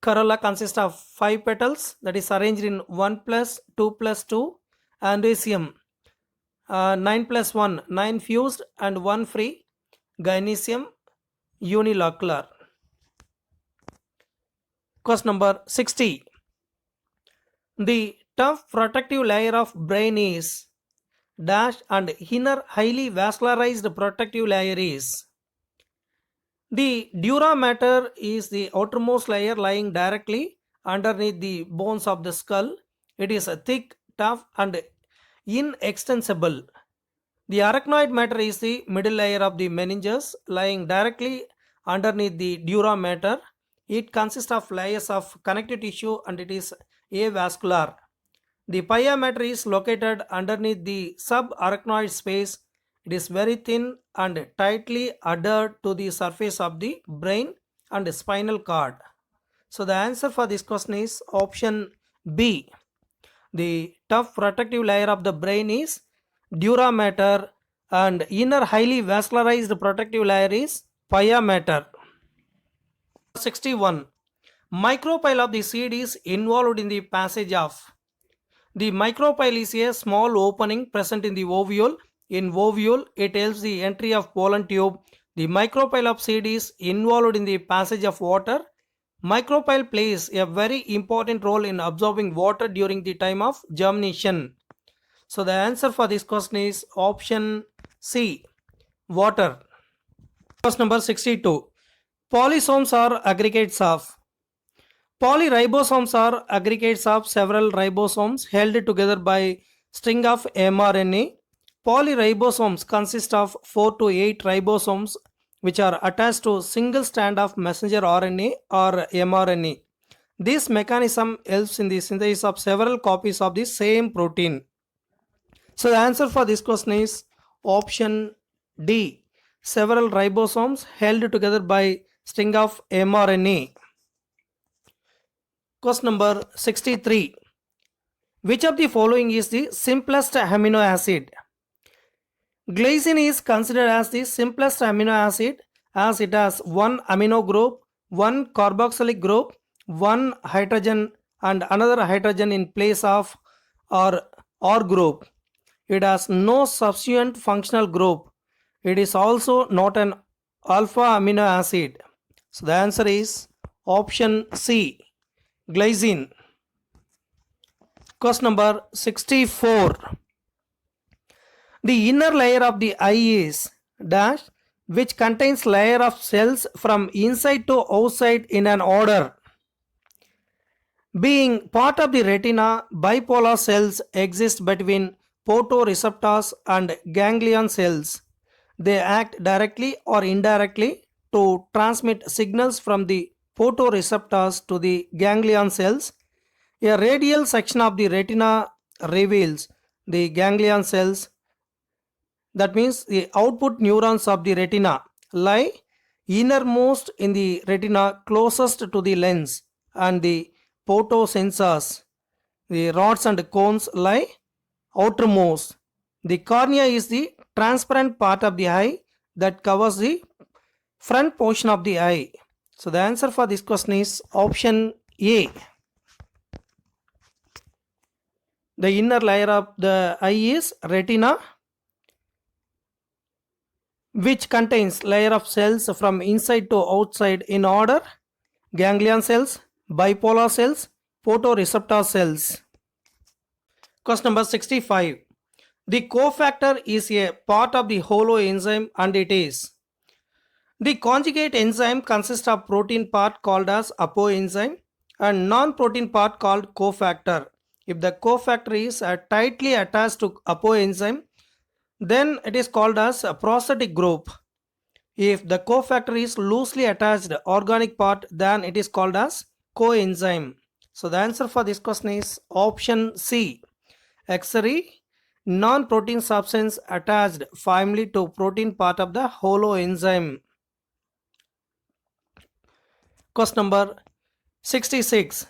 Corolla consists of 5 petals, that is arranged in 1 plus 2 plus 2. Andesium 9 plus 1, 9 fused and 1 free. Gynecium unilocular. Question number 60. The tough protective layer of brain is dash and inner highly vascularized protective layer is. The dura mater is the outermost layer lying directly underneath the bones of the skull. It is a thick, tough and inextensible. The arachnoid matter is the middle layer of the meninges lying directly underneath the dura mater. It consists of layers of connective tissue and it is avascular. The pia mater is located underneath the subarachnoid space. It is very thin and tightly adhered to the surface of the brain and spinal cord. So the answer for this question is option B. The tough protective layer of the brain is dura mater and inner highly vascularized protective layer is pia mater. 61. Micropyle of the seed is involved in the passage of. The micropyle is a small opening present in the ovule. In ovule, it helps the entry of pollen tube. The micropyle of seed is involved in the passage of water. Micropyle plays a very important role in absorbing water during the time of germination. So the answer for this question is option C, water. Question number 62. Polysomes are aggregates of. Polyribosomes are aggregates of several ribosomes held together by string of mRNA. Polyribosomes consist of 4 to 8 ribosomes which are attached to single strand of messenger RNA or mRNA. This mechanism helps in the synthesis of several copies of the same protein. So the answer for this question is option D. Several ribosomes held together by string of mRNA. Question number 63. Which of the following is the simplest amino acid? Glycine is considered as the simplest amino acid as it has one amino group, one carboxylic group, one hydrogen and another hydrogen in place of R group. It has no subsequent functional group. It is also not an alpha amino acid. So the answer is option C, glycine. Question number 64. The inner layer of the eye is dash which contains layer of cells from inside to outside in an order. Being part of the retina, bipolar cells exist between photoreceptors and ganglion cells. They act directly or indirectly to transmit signals from the photoreceptors to the ganglion cells. A radial section of the retina reveals the ganglion cells. That means the output neurons of the retina lie innermost in the retina closest to the lens, and the photosensors, the rods and cones, lie outermost. The cornea is the transparent part of the eye that covers the front portion of the eye. So the answer for this question is option A. The inner layer of the eye is retina, which contains layer of cells from inside to outside in order: ganglion cells, bipolar cells, photoreceptor cells. Question number 65. The cofactor is a part of the holoenzyme and it is: the conjugate enzyme consists of protein part called as apoenzyme and non-protein part called cofactor. If the cofactor is tightly attached to apoenzyme, then it is called as a prosthetic group. If the cofactor is loosely attached organic part, then it is called as coenzyme. So the answer for this question is option C. Xery, non-protein substance attached firmly to protein part of the holoenzyme. Question number 66.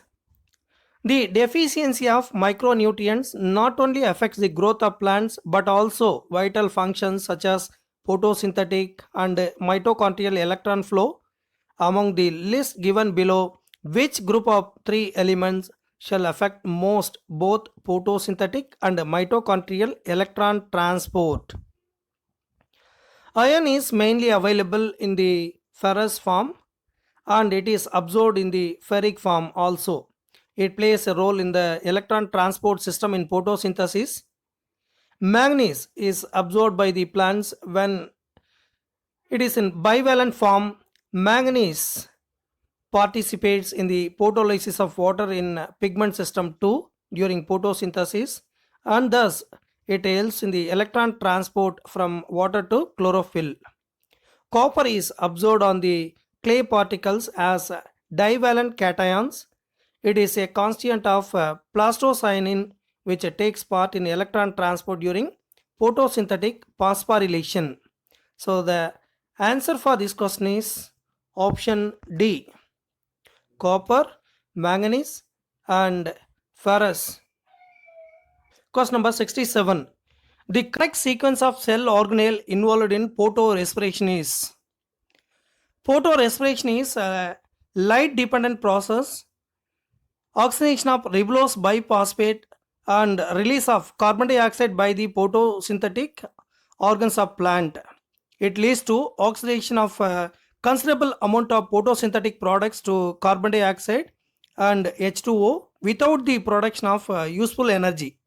The deficiency of micronutrients not only affects the growth of plants but also vital functions such as photosynthetic and mitochondrial electron flow. Among the list given below, which group of three elements shall affect most both photosynthetic and mitochondrial electron transport? Iron is mainly available in the ferrous form and it is absorbed in the ferric form also. It plays a role in the electron transport system in photosynthesis. Manganese is absorbed by the plants when it is in bivalent form. Manganese participates in the photolysis of water in pigment system too during photosynthesis, and thus it helps in the electron transport from water to chlorophyll. Copper is absorbed on the clay particles as divalent cations. It is a constituent of plastocyanin which takes part in electron transport during photosynthetic phosphorylation. So the answer for this question is option D. Copper, manganese and ferrous. Question number 67. The correct sequence of cell organelle involved in photorespiration is: photorespiration is a light dependent process. Oxidation of ribulose biphosphate and release of carbon dioxide by the photosynthetic organs of plant. It leads to oxidation of a considerable amount of photosynthetic products to carbon dioxide and H2O without the production of useful energy.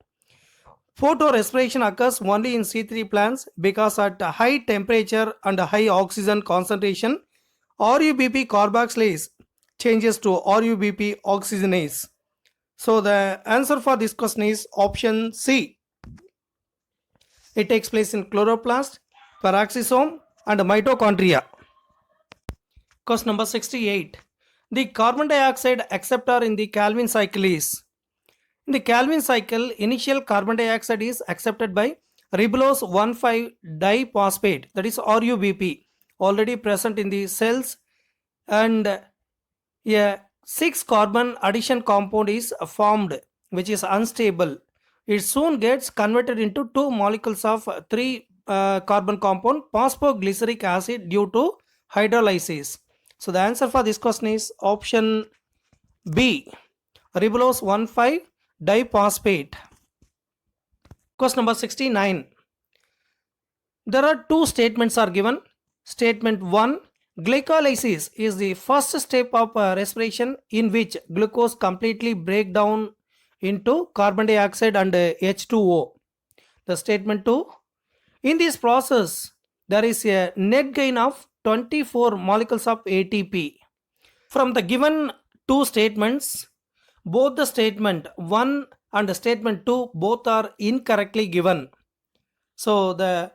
Photorespiration occurs only in C3 plants because at high temperature and high oxygen concentration, RUBP carboxylase changes to RUBP oxygenase. So the answer for this question is option C. It takes place in chloroplast, peroxisome and mitochondria. Question number 68. The carbon dioxide acceptor in the Calvin cycle is: in the Calvin cycle, initial carbon dioxide is accepted by ribulose 1,5-diphosphate, that is RUBP, already present in the cells, and a 6 carbon addition compound is formed which is unstable. It soon gets converted into 2 molecules of 3 carbon compound phosphoglyceric acid due to hydrolysis. So the answer for this question is option B, ribulose 1,5-diphosphate. Question number 69. There are two statements are given. Statement 1: glycolysis is the first step of respiration in which glucose completely break down into carbon dioxide and H2O. The statement 2: in this process there is a net gain of 24 molecules of ATP. From the given two statements, both the statement 1 and statement 2 both are incorrectly given. So the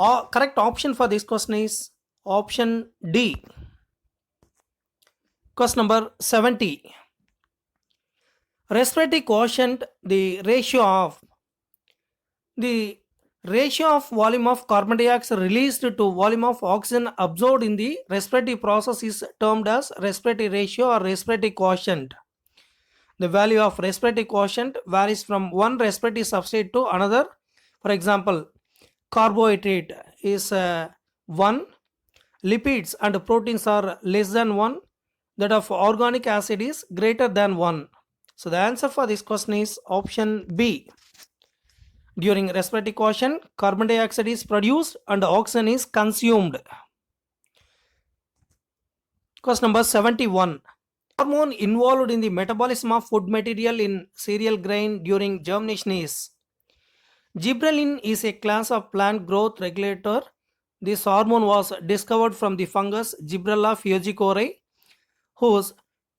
Correct option for this question is option D. Question number 70. Respiratory quotient, the ratio of volume of carbon dioxide released to volume of oxygen absorbed in the respiratory process is termed as respiratory ratio or respiratory quotient. The value of respiratory quotient varies from one respiratory substrate to another. For example, carbohydrate is 1, lipids and proteins are less than 1, that of organic acid is greater than 1. So the answer for this question is option B. During respiratory quotient, carbon dioxide is produced and oxygen is consumed. Question number 71. Hormone involved in the metabolism of food material in cereal grain during germination is gibberellin. Is a class of plant growth regulator. This hormone was discovered from the fungus Gibberella fusarium, whose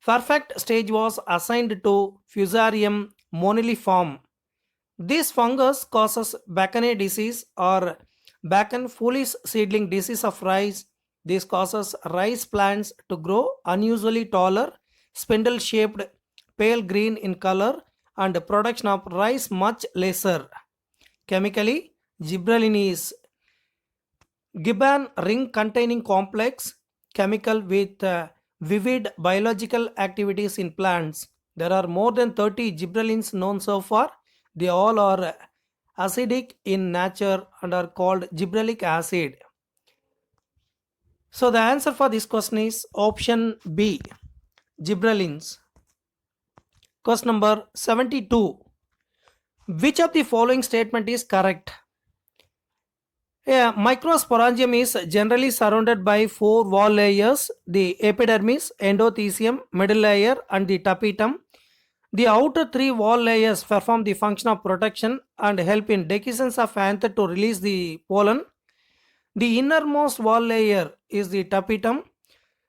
perfect stage was assigned to Fusarium moniliforme. This fungus causes Bacchanae disease or Bacon foolish seedling disease of rice. This causes rice plants to grow unusually taller, spindle shaped, pale green in color, and production of rice much lesser. Chemically, gibberellin is Gibbon ring containing complex chemical with vivid biological activities in plants. There are more than 30 gibberellins known so far. They all are acidic in nature and are called gibberellic acid. So the answer for this question is option B, gibberellins. Question number 72. Which of the following statement is correct? A microsporangium is generally surrounded by 4 wall layers: the epidermis, endothelium, middle layer, and the tapetum. The outer 3 wall layers perform the function of protection and help in dehiscence of anther to release the pollen. The innermost wall layer is the tapetum.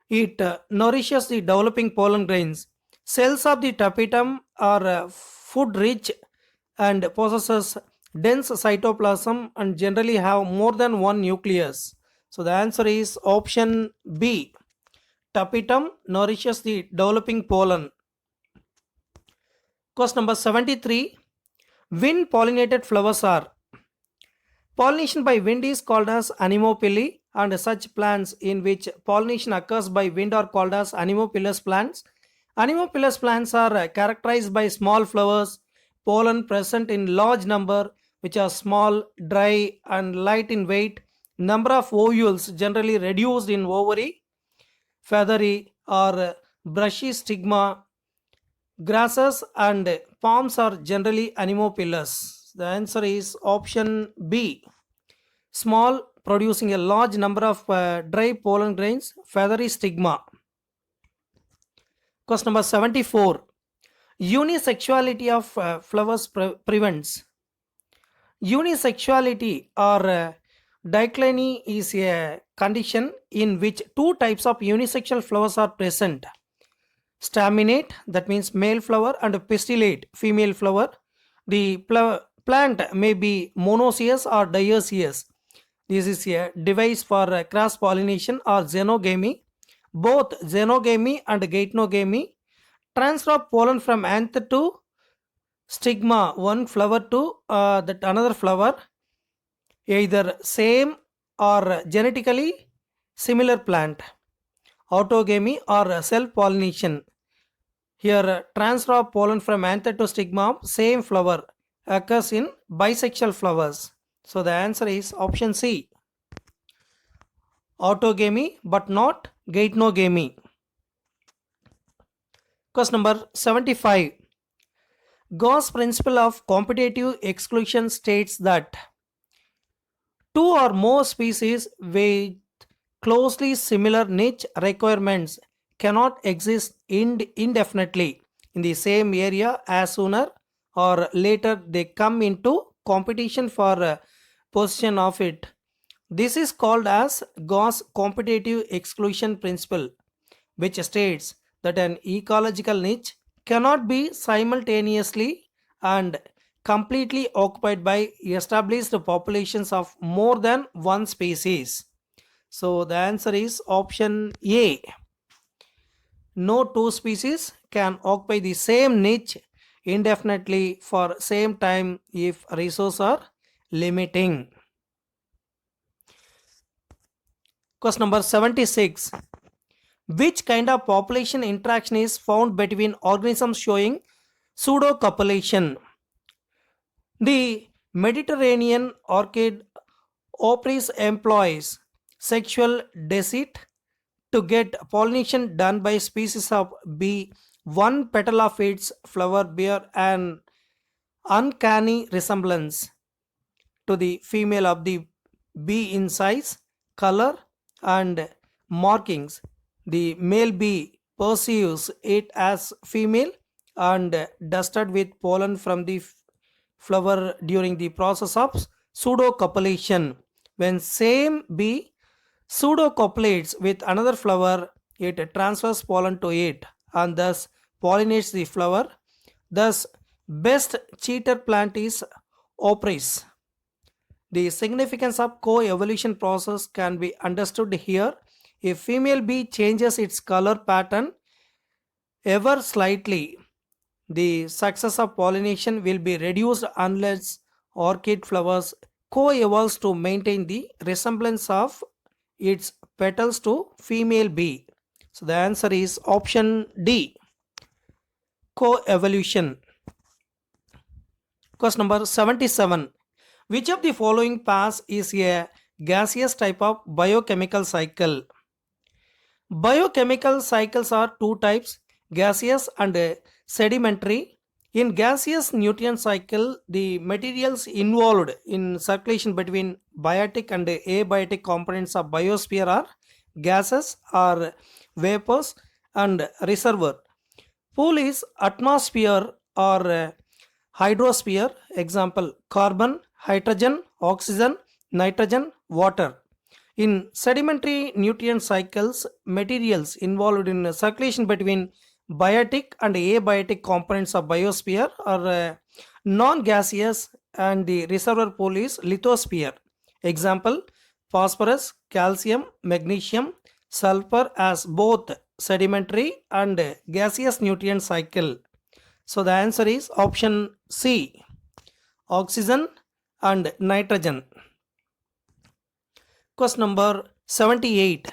It nourishes the developing pollen grains. Cells of the tapetum are food rich and possesses dense cytoplasm and generally have more than one nucleus. So the answer is option B. Tapetum nourishes the developing pollen. Question number 73. Wind pollinated flowers are. Pollination by wind is called as anemophily, and such plants in which pollination occurs by wind are called as anemophilous plants. Anemophilous plants are characterized by small flowers, pollen present in large number, which are small, dry, and light in weight. Number of ovules generally reduced in ovary, feathery or brushy stigma. Grasses and palms are generally anemophilous. The answer is option B. Small, producing a large number of dry pollen grains, feathery stigma. Question number 74. Unisexuality of flowers prevents. Unisexuality or dicliny is a condition in which 2 types of unisexual flowers are present: staminate, that means male flower, and pistillate, female flower. The plant may be monoecious or dioecious. This is a device for cross pollination or xenogamy. Both xenogamy and gaetogamy transfer of pollen from anther to stigma, one flower to that another flower, either same or genetically similar plant. Autogamy or self-pollination. Here, transfer of pollen from anther to stigma of same flower occurs in bisexual flowers. So the answer is option C. Autogamy but not gaetogamy. Question number 75. Gauss principle of competitive exclusion states that 2 or more species with closely similar niche requirements cannot exist indefinitely in the same area as sooner or later they come into competition for possession of it. This is called as Gauss competitive exclusion principle, which states that an ecological niche cannot be simultaneously and completely occupied by established populations of more than one species? So the answer is option A. No two species can occupy the same niche indefinitely for same time if resources are limiting. Question number 76. Which kind of population interaction is found between organisms showing pseudocopulation? The Mediterranean orchid Opris employs sexual deceit to get pollination done by species of bee. One petal of its flower bear an uncanny resemblance to the female of the bee in size, color, and markings. The male bee perceives it as female and dusted with pollen from the flower during the process of pseudocopulation. When same bee pseudocopulates with another flower, it transfers pollen to it and thus pollinates the flower. Thus, best cheater plant is Opris. The significance of co-evolution process can be understood here. If female bee changes its color pattern ever slightly, the success of pollination will be reduced unless orchid flowers co-evolves to maintain the resemblance of its petals to female bee. So the answer is option D, co-evolution. Question number 77. Which of the following paths is a gaseous type of biochemical cycle? Biochemical cycles are two types, gaseous and sedimentary. In gaseous nutrient cycle, the materials involved in circulation between biotic and abiotic components of biosphere are gases or vapors and reservoir. Pool is atmosphere or hydrosphere, example carbon, hydrogen, oxygen, nitrogen, water. In sedimentary nutrient cycles, materials involved in circulation between biotic and abiotic components of biosphere are non-gaseous and the reservoir pool is lithosphere. Example, phosphorus, calcium, magnesium, sulfur as both sedimentary and gaseous nutrient cycle. So the answer is option C, oxygen and nitrogen. Question number 78.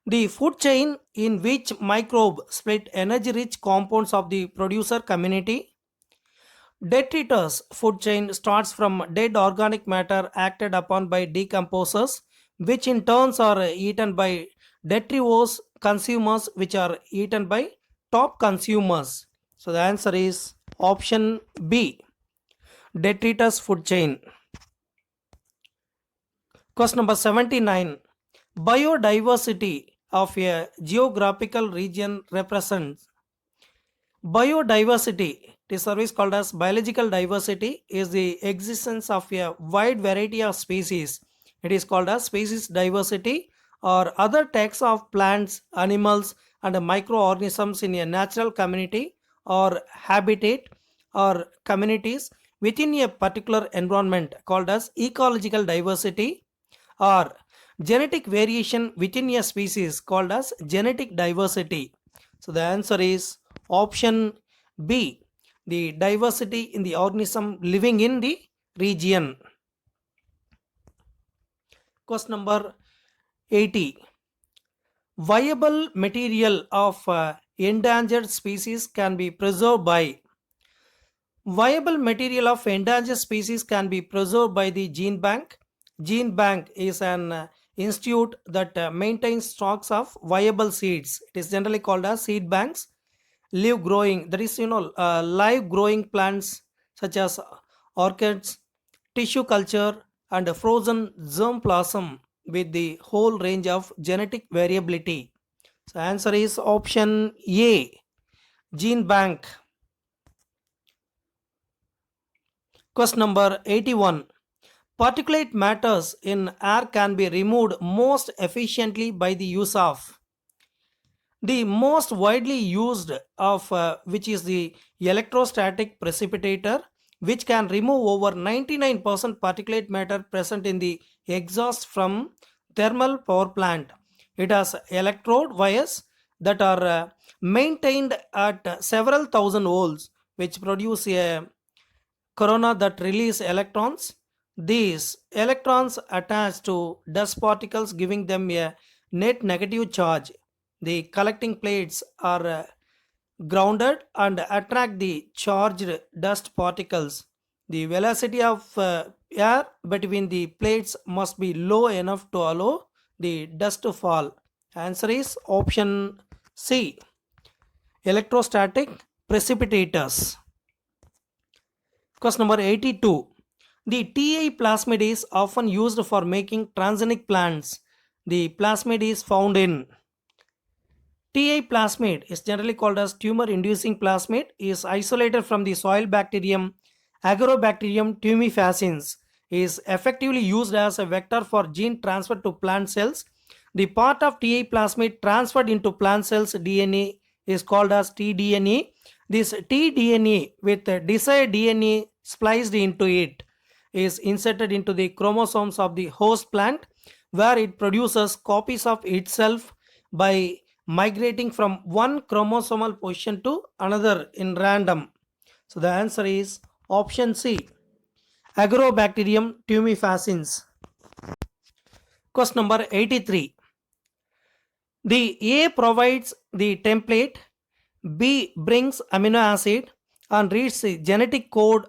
The food chain in which microbe split energy rich compounds of the producer community. Detritus food chain starts from dead organic matter acted upon by decomposers, which in turns are eaten by detritivores consumers, which are eaten by top consumers. So the answer is option B, detritus food chain. Question number 79. Biodiversity of a geographical region represents. Biodiversity, it is service called as biological diversity, is the existence of a wide variety of species. It is called as species diversity or other types of plants, animals, and microorganisms in a natural community or habitat or communities within a particular environment called as ecological diversity, or genetic variation within a species called as genetic diversity. So the answer is option B, the diversity in the organism living in the region. Question number 80. Viable material of endangered species can be preserved by. Viable material of endangered species can be preserved by the gene bank. Gene bank is an institute that maintains stocks of viable seeds. It is generally called as seed banks. Live growing, that is live growing plants such as orchids, tissue culture, and frozen germplasm with the whole range of genetic variability. So answer is option A, gene bank. Question number 81. Particulate matters in air can be removed most efficiently by the use of. The most widely used of which is the electrostatic precipitator, which can remove over 99% particulate matter present in the exhaust from thermal power plant. It has electrode wires that are maintained at several thousand volts, which produce a corona that release electrons. These electrons attach to dust particles, giving them a net negative charge. The collecting plates are grounded and attract the charged dust particles. The velocity of air between the plates must be low enough to allow the dust to fall. Answer is option C. Electrostatic precipitators. Question number 82. The TA plasmid is often used for making transgenic plants. The plasmid is found in TA plasmid is generally called as tumor inducing plasmid, is isolated from the soil bacterium Agrobacterium tumefaciens, is effectively used as a vector for gene transfer to plant cells. The part of TA plasmid transferred into plant cells DNA is called as tDNA. This tDNA with the desired DNA spliced into it is inserted into the chromosomes of the host plant, where it produces copies of itself by migrating from one chromosomal position to another in random. So the answer is option C. Agrobacterium tumefaciens. Question number 83. The A provides the template, B brings amino acid and reads the genetic code,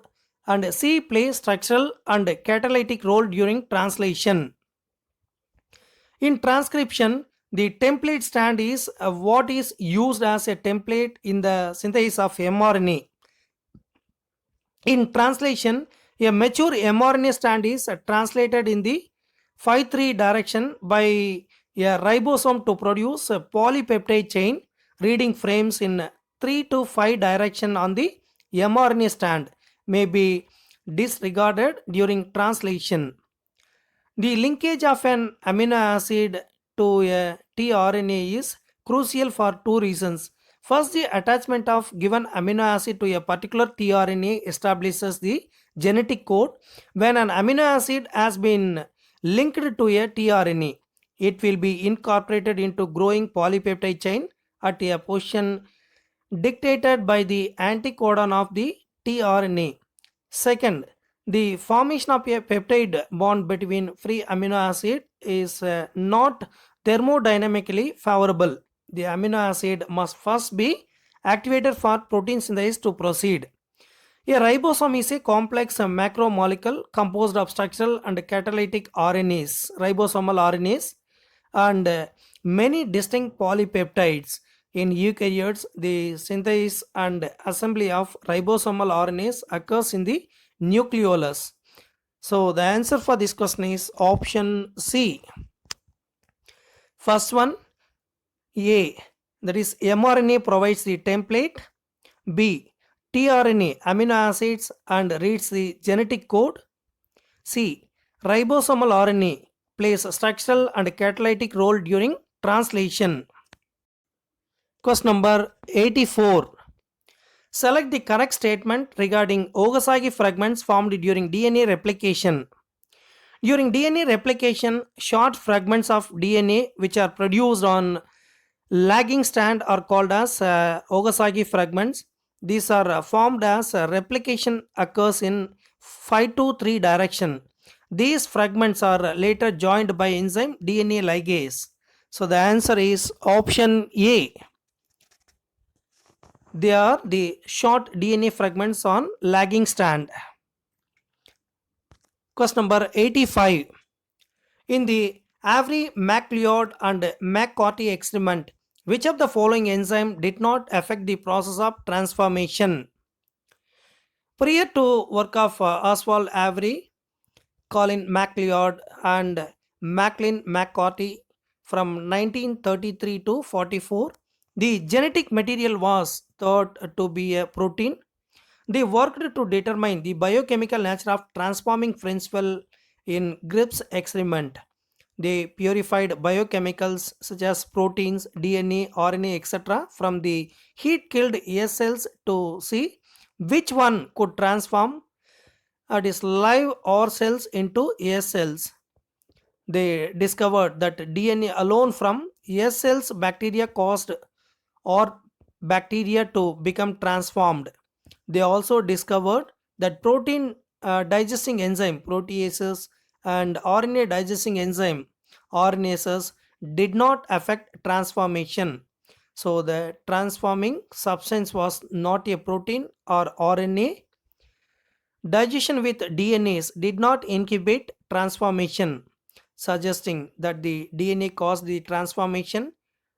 and C plays structural and catalytic role during translation. In transcription, the template stand is what is used as a template in the synthesis of mRNA. In translation, a mature mRNA stand is translated in the 5'3" direction by a ribosome to produce a polypeptide chain reading frames in 3 to 5 direction on the mRNA stand may be disregarded during translation. The linkage of an amino acid to a tRNA is crucial for two reasons. First, the attachment of given amino acid to a particular tRNA establishes the genetic code. When an amino acid has been linked to a tRNA, it will be incorporated into growing polypeptide chain at a position dictated by the anticodon of the tRNA. Second, the formation of a peptide bond between free amino acid is not thermodynamically favorable. The amino acid must first be activated for protein synthesis to proceed. A ribosome is a complex macromolecule composed of structural and catalytic RNAs, ribosomal RNAs, and many distinct polypeptides. In eukaryotes, the synthesis and assembly of ribosomal RNAs occurs in the nucleolus. So the answer for this question is option C. First one, A, that is mRNA provides the template. B, tRNA amino acids and reads the genetic code. C, ribosomal RNA plays a structural and catalytic role during translation. Question number 84. Select the correct statement regarding Ogasaki fragments formed during DNA replication. During DNA replication, short fragments of DNA which are produced on lagging strand are called as Ogasaki fragments. These are formed as replication occurs in 5 to 3 direction. These fragments are later joined by enzyme DNA ligase. So the answer is option A. They are the short DNA fragments on lagging strand. Question number 85. In the Avery, MacLeod and McCarthy experiment, which of the following enzyme did not affect the process of transformation? Prior to work of Oswald Avery, Colin MacLeod and Macklin McCarthy from 1933 to 44, the genetic material was thought to be a protein. They worked to determine the biochemical nature of transforming principle in Gribb's experiment. They purified biochemicals such as proteins, DNA, RNA, etc. from the heat killed A cells to see which one could transform. It is live R cells into S cells. They discovered that DNA alone from S cells bacteria caused or bacteria to become transformed. They also discovered that protein digesting enzyme proteases and RNA digesting enzyme RNases did not affect transformation. So the transforming substance was not a protein or RNA. Digestion with DNAs did not inhibit transformation, suggesting that the DNA caused the transformation.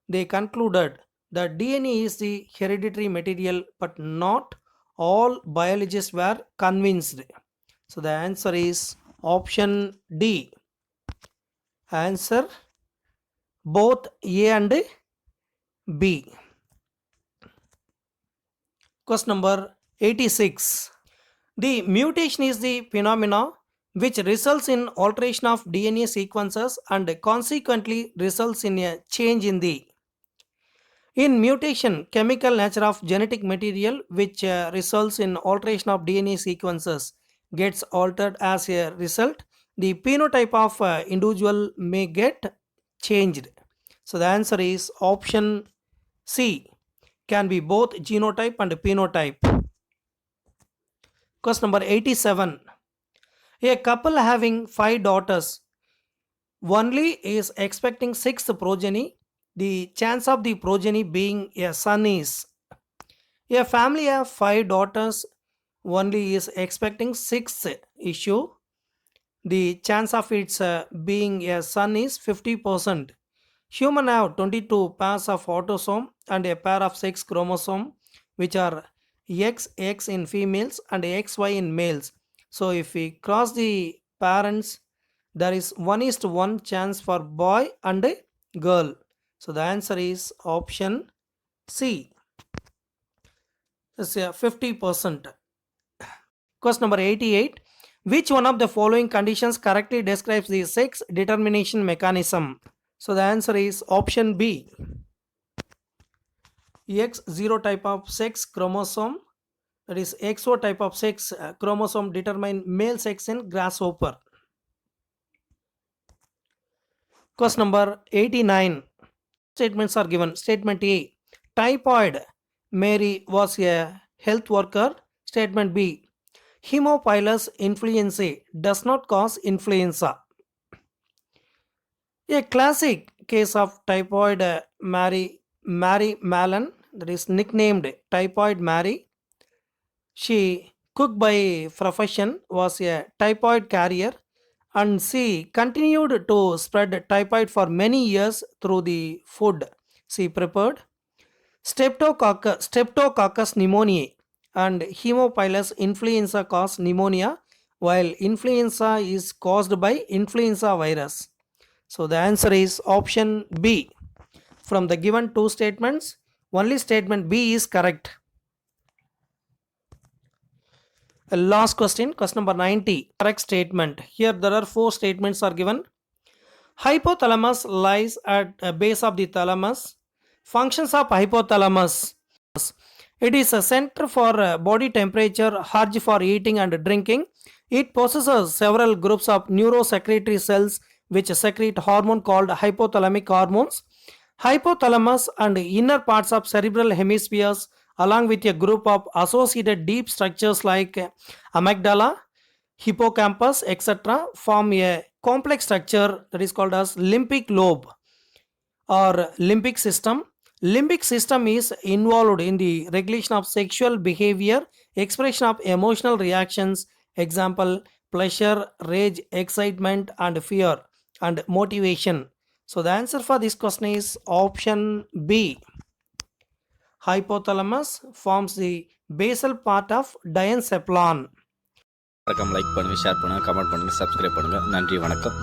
They concluded that DNA is the hereditary material, but not all biologists were convinced. So the answer is option D. Answer both A and B. Question number 86. The mutation is the phenomena which results in alteration of DNA sequences and consequently results in a change in mutation, chemical nature of genetic material which results in alteration of DNA sequences gets altered as a result. The phenotype of individual may get changed. So the answer is option C. Can be both genotype and phenotype. Question number 87. A couple having 5 daughters only is expecting 6th progeny. The chance of the progeny being a son is a family of 5 daughters only is expecting 6th issue. The chance of its being a son is 50%. Human have 22 pairs of autosome and a pair of sex chromosome which are XX in females and XY in males. So if we cross the parents, there is 1:1 chance for boy and girl. So the answer is option C. It's a 50%. Question number 88. Which one of the following conditions correctly describes the sex determination mechanism? So the answer is option B. X0 type of sex chromosome, that is XO type of sex chromosome determine male sex in grasshopper. Question number 89. Statements are given. Statement A. Typhoid Mary was a health worker. Statement B. Haemophilus influenzae does not cause influenza. A classic case of typhoid Mary Mallon, that is nicknamed Typhoid Mary. She cook by profession, was a typhoid carrier, and she continued to spread typhoid for many years through the food she prepared. Streptococcus pneumoniae and Haemophilus influenza cause pneumonia, while influenza is caused by influenza virus. So the answer is option B. From the given two statements, only statement B is correct. Last question, question number 90. Correct statement. Here there are 4 statements are given. Hypothalamus lies at the base of the thalamus. Functions of hypothalamus. It is a center for body temperature, urge for eating and drinking. It possesses several groups of neurosecretory cells which secrete hormone called hypothalamic hormones. Hypothalamus and inner parts of cerebral hemispheres along with a group of associated deep structures like amygdala, hippocampus, etc. form a complex structure that is called as limbic lobe or limbic system. Limbic system is involved in the regulation of sexual behavior, expression of emotional reactions, example pleasure, rage, excitement and fear, and motivation. So the answer for this question is option B. Hypothalamus forms the basal part of diencephalon. Like பண்ணுங்க, share பண்ணுங்க, comment பண்ணுங்க, subscribe பண்ணுங்க. நன்றி, வணக்கம்.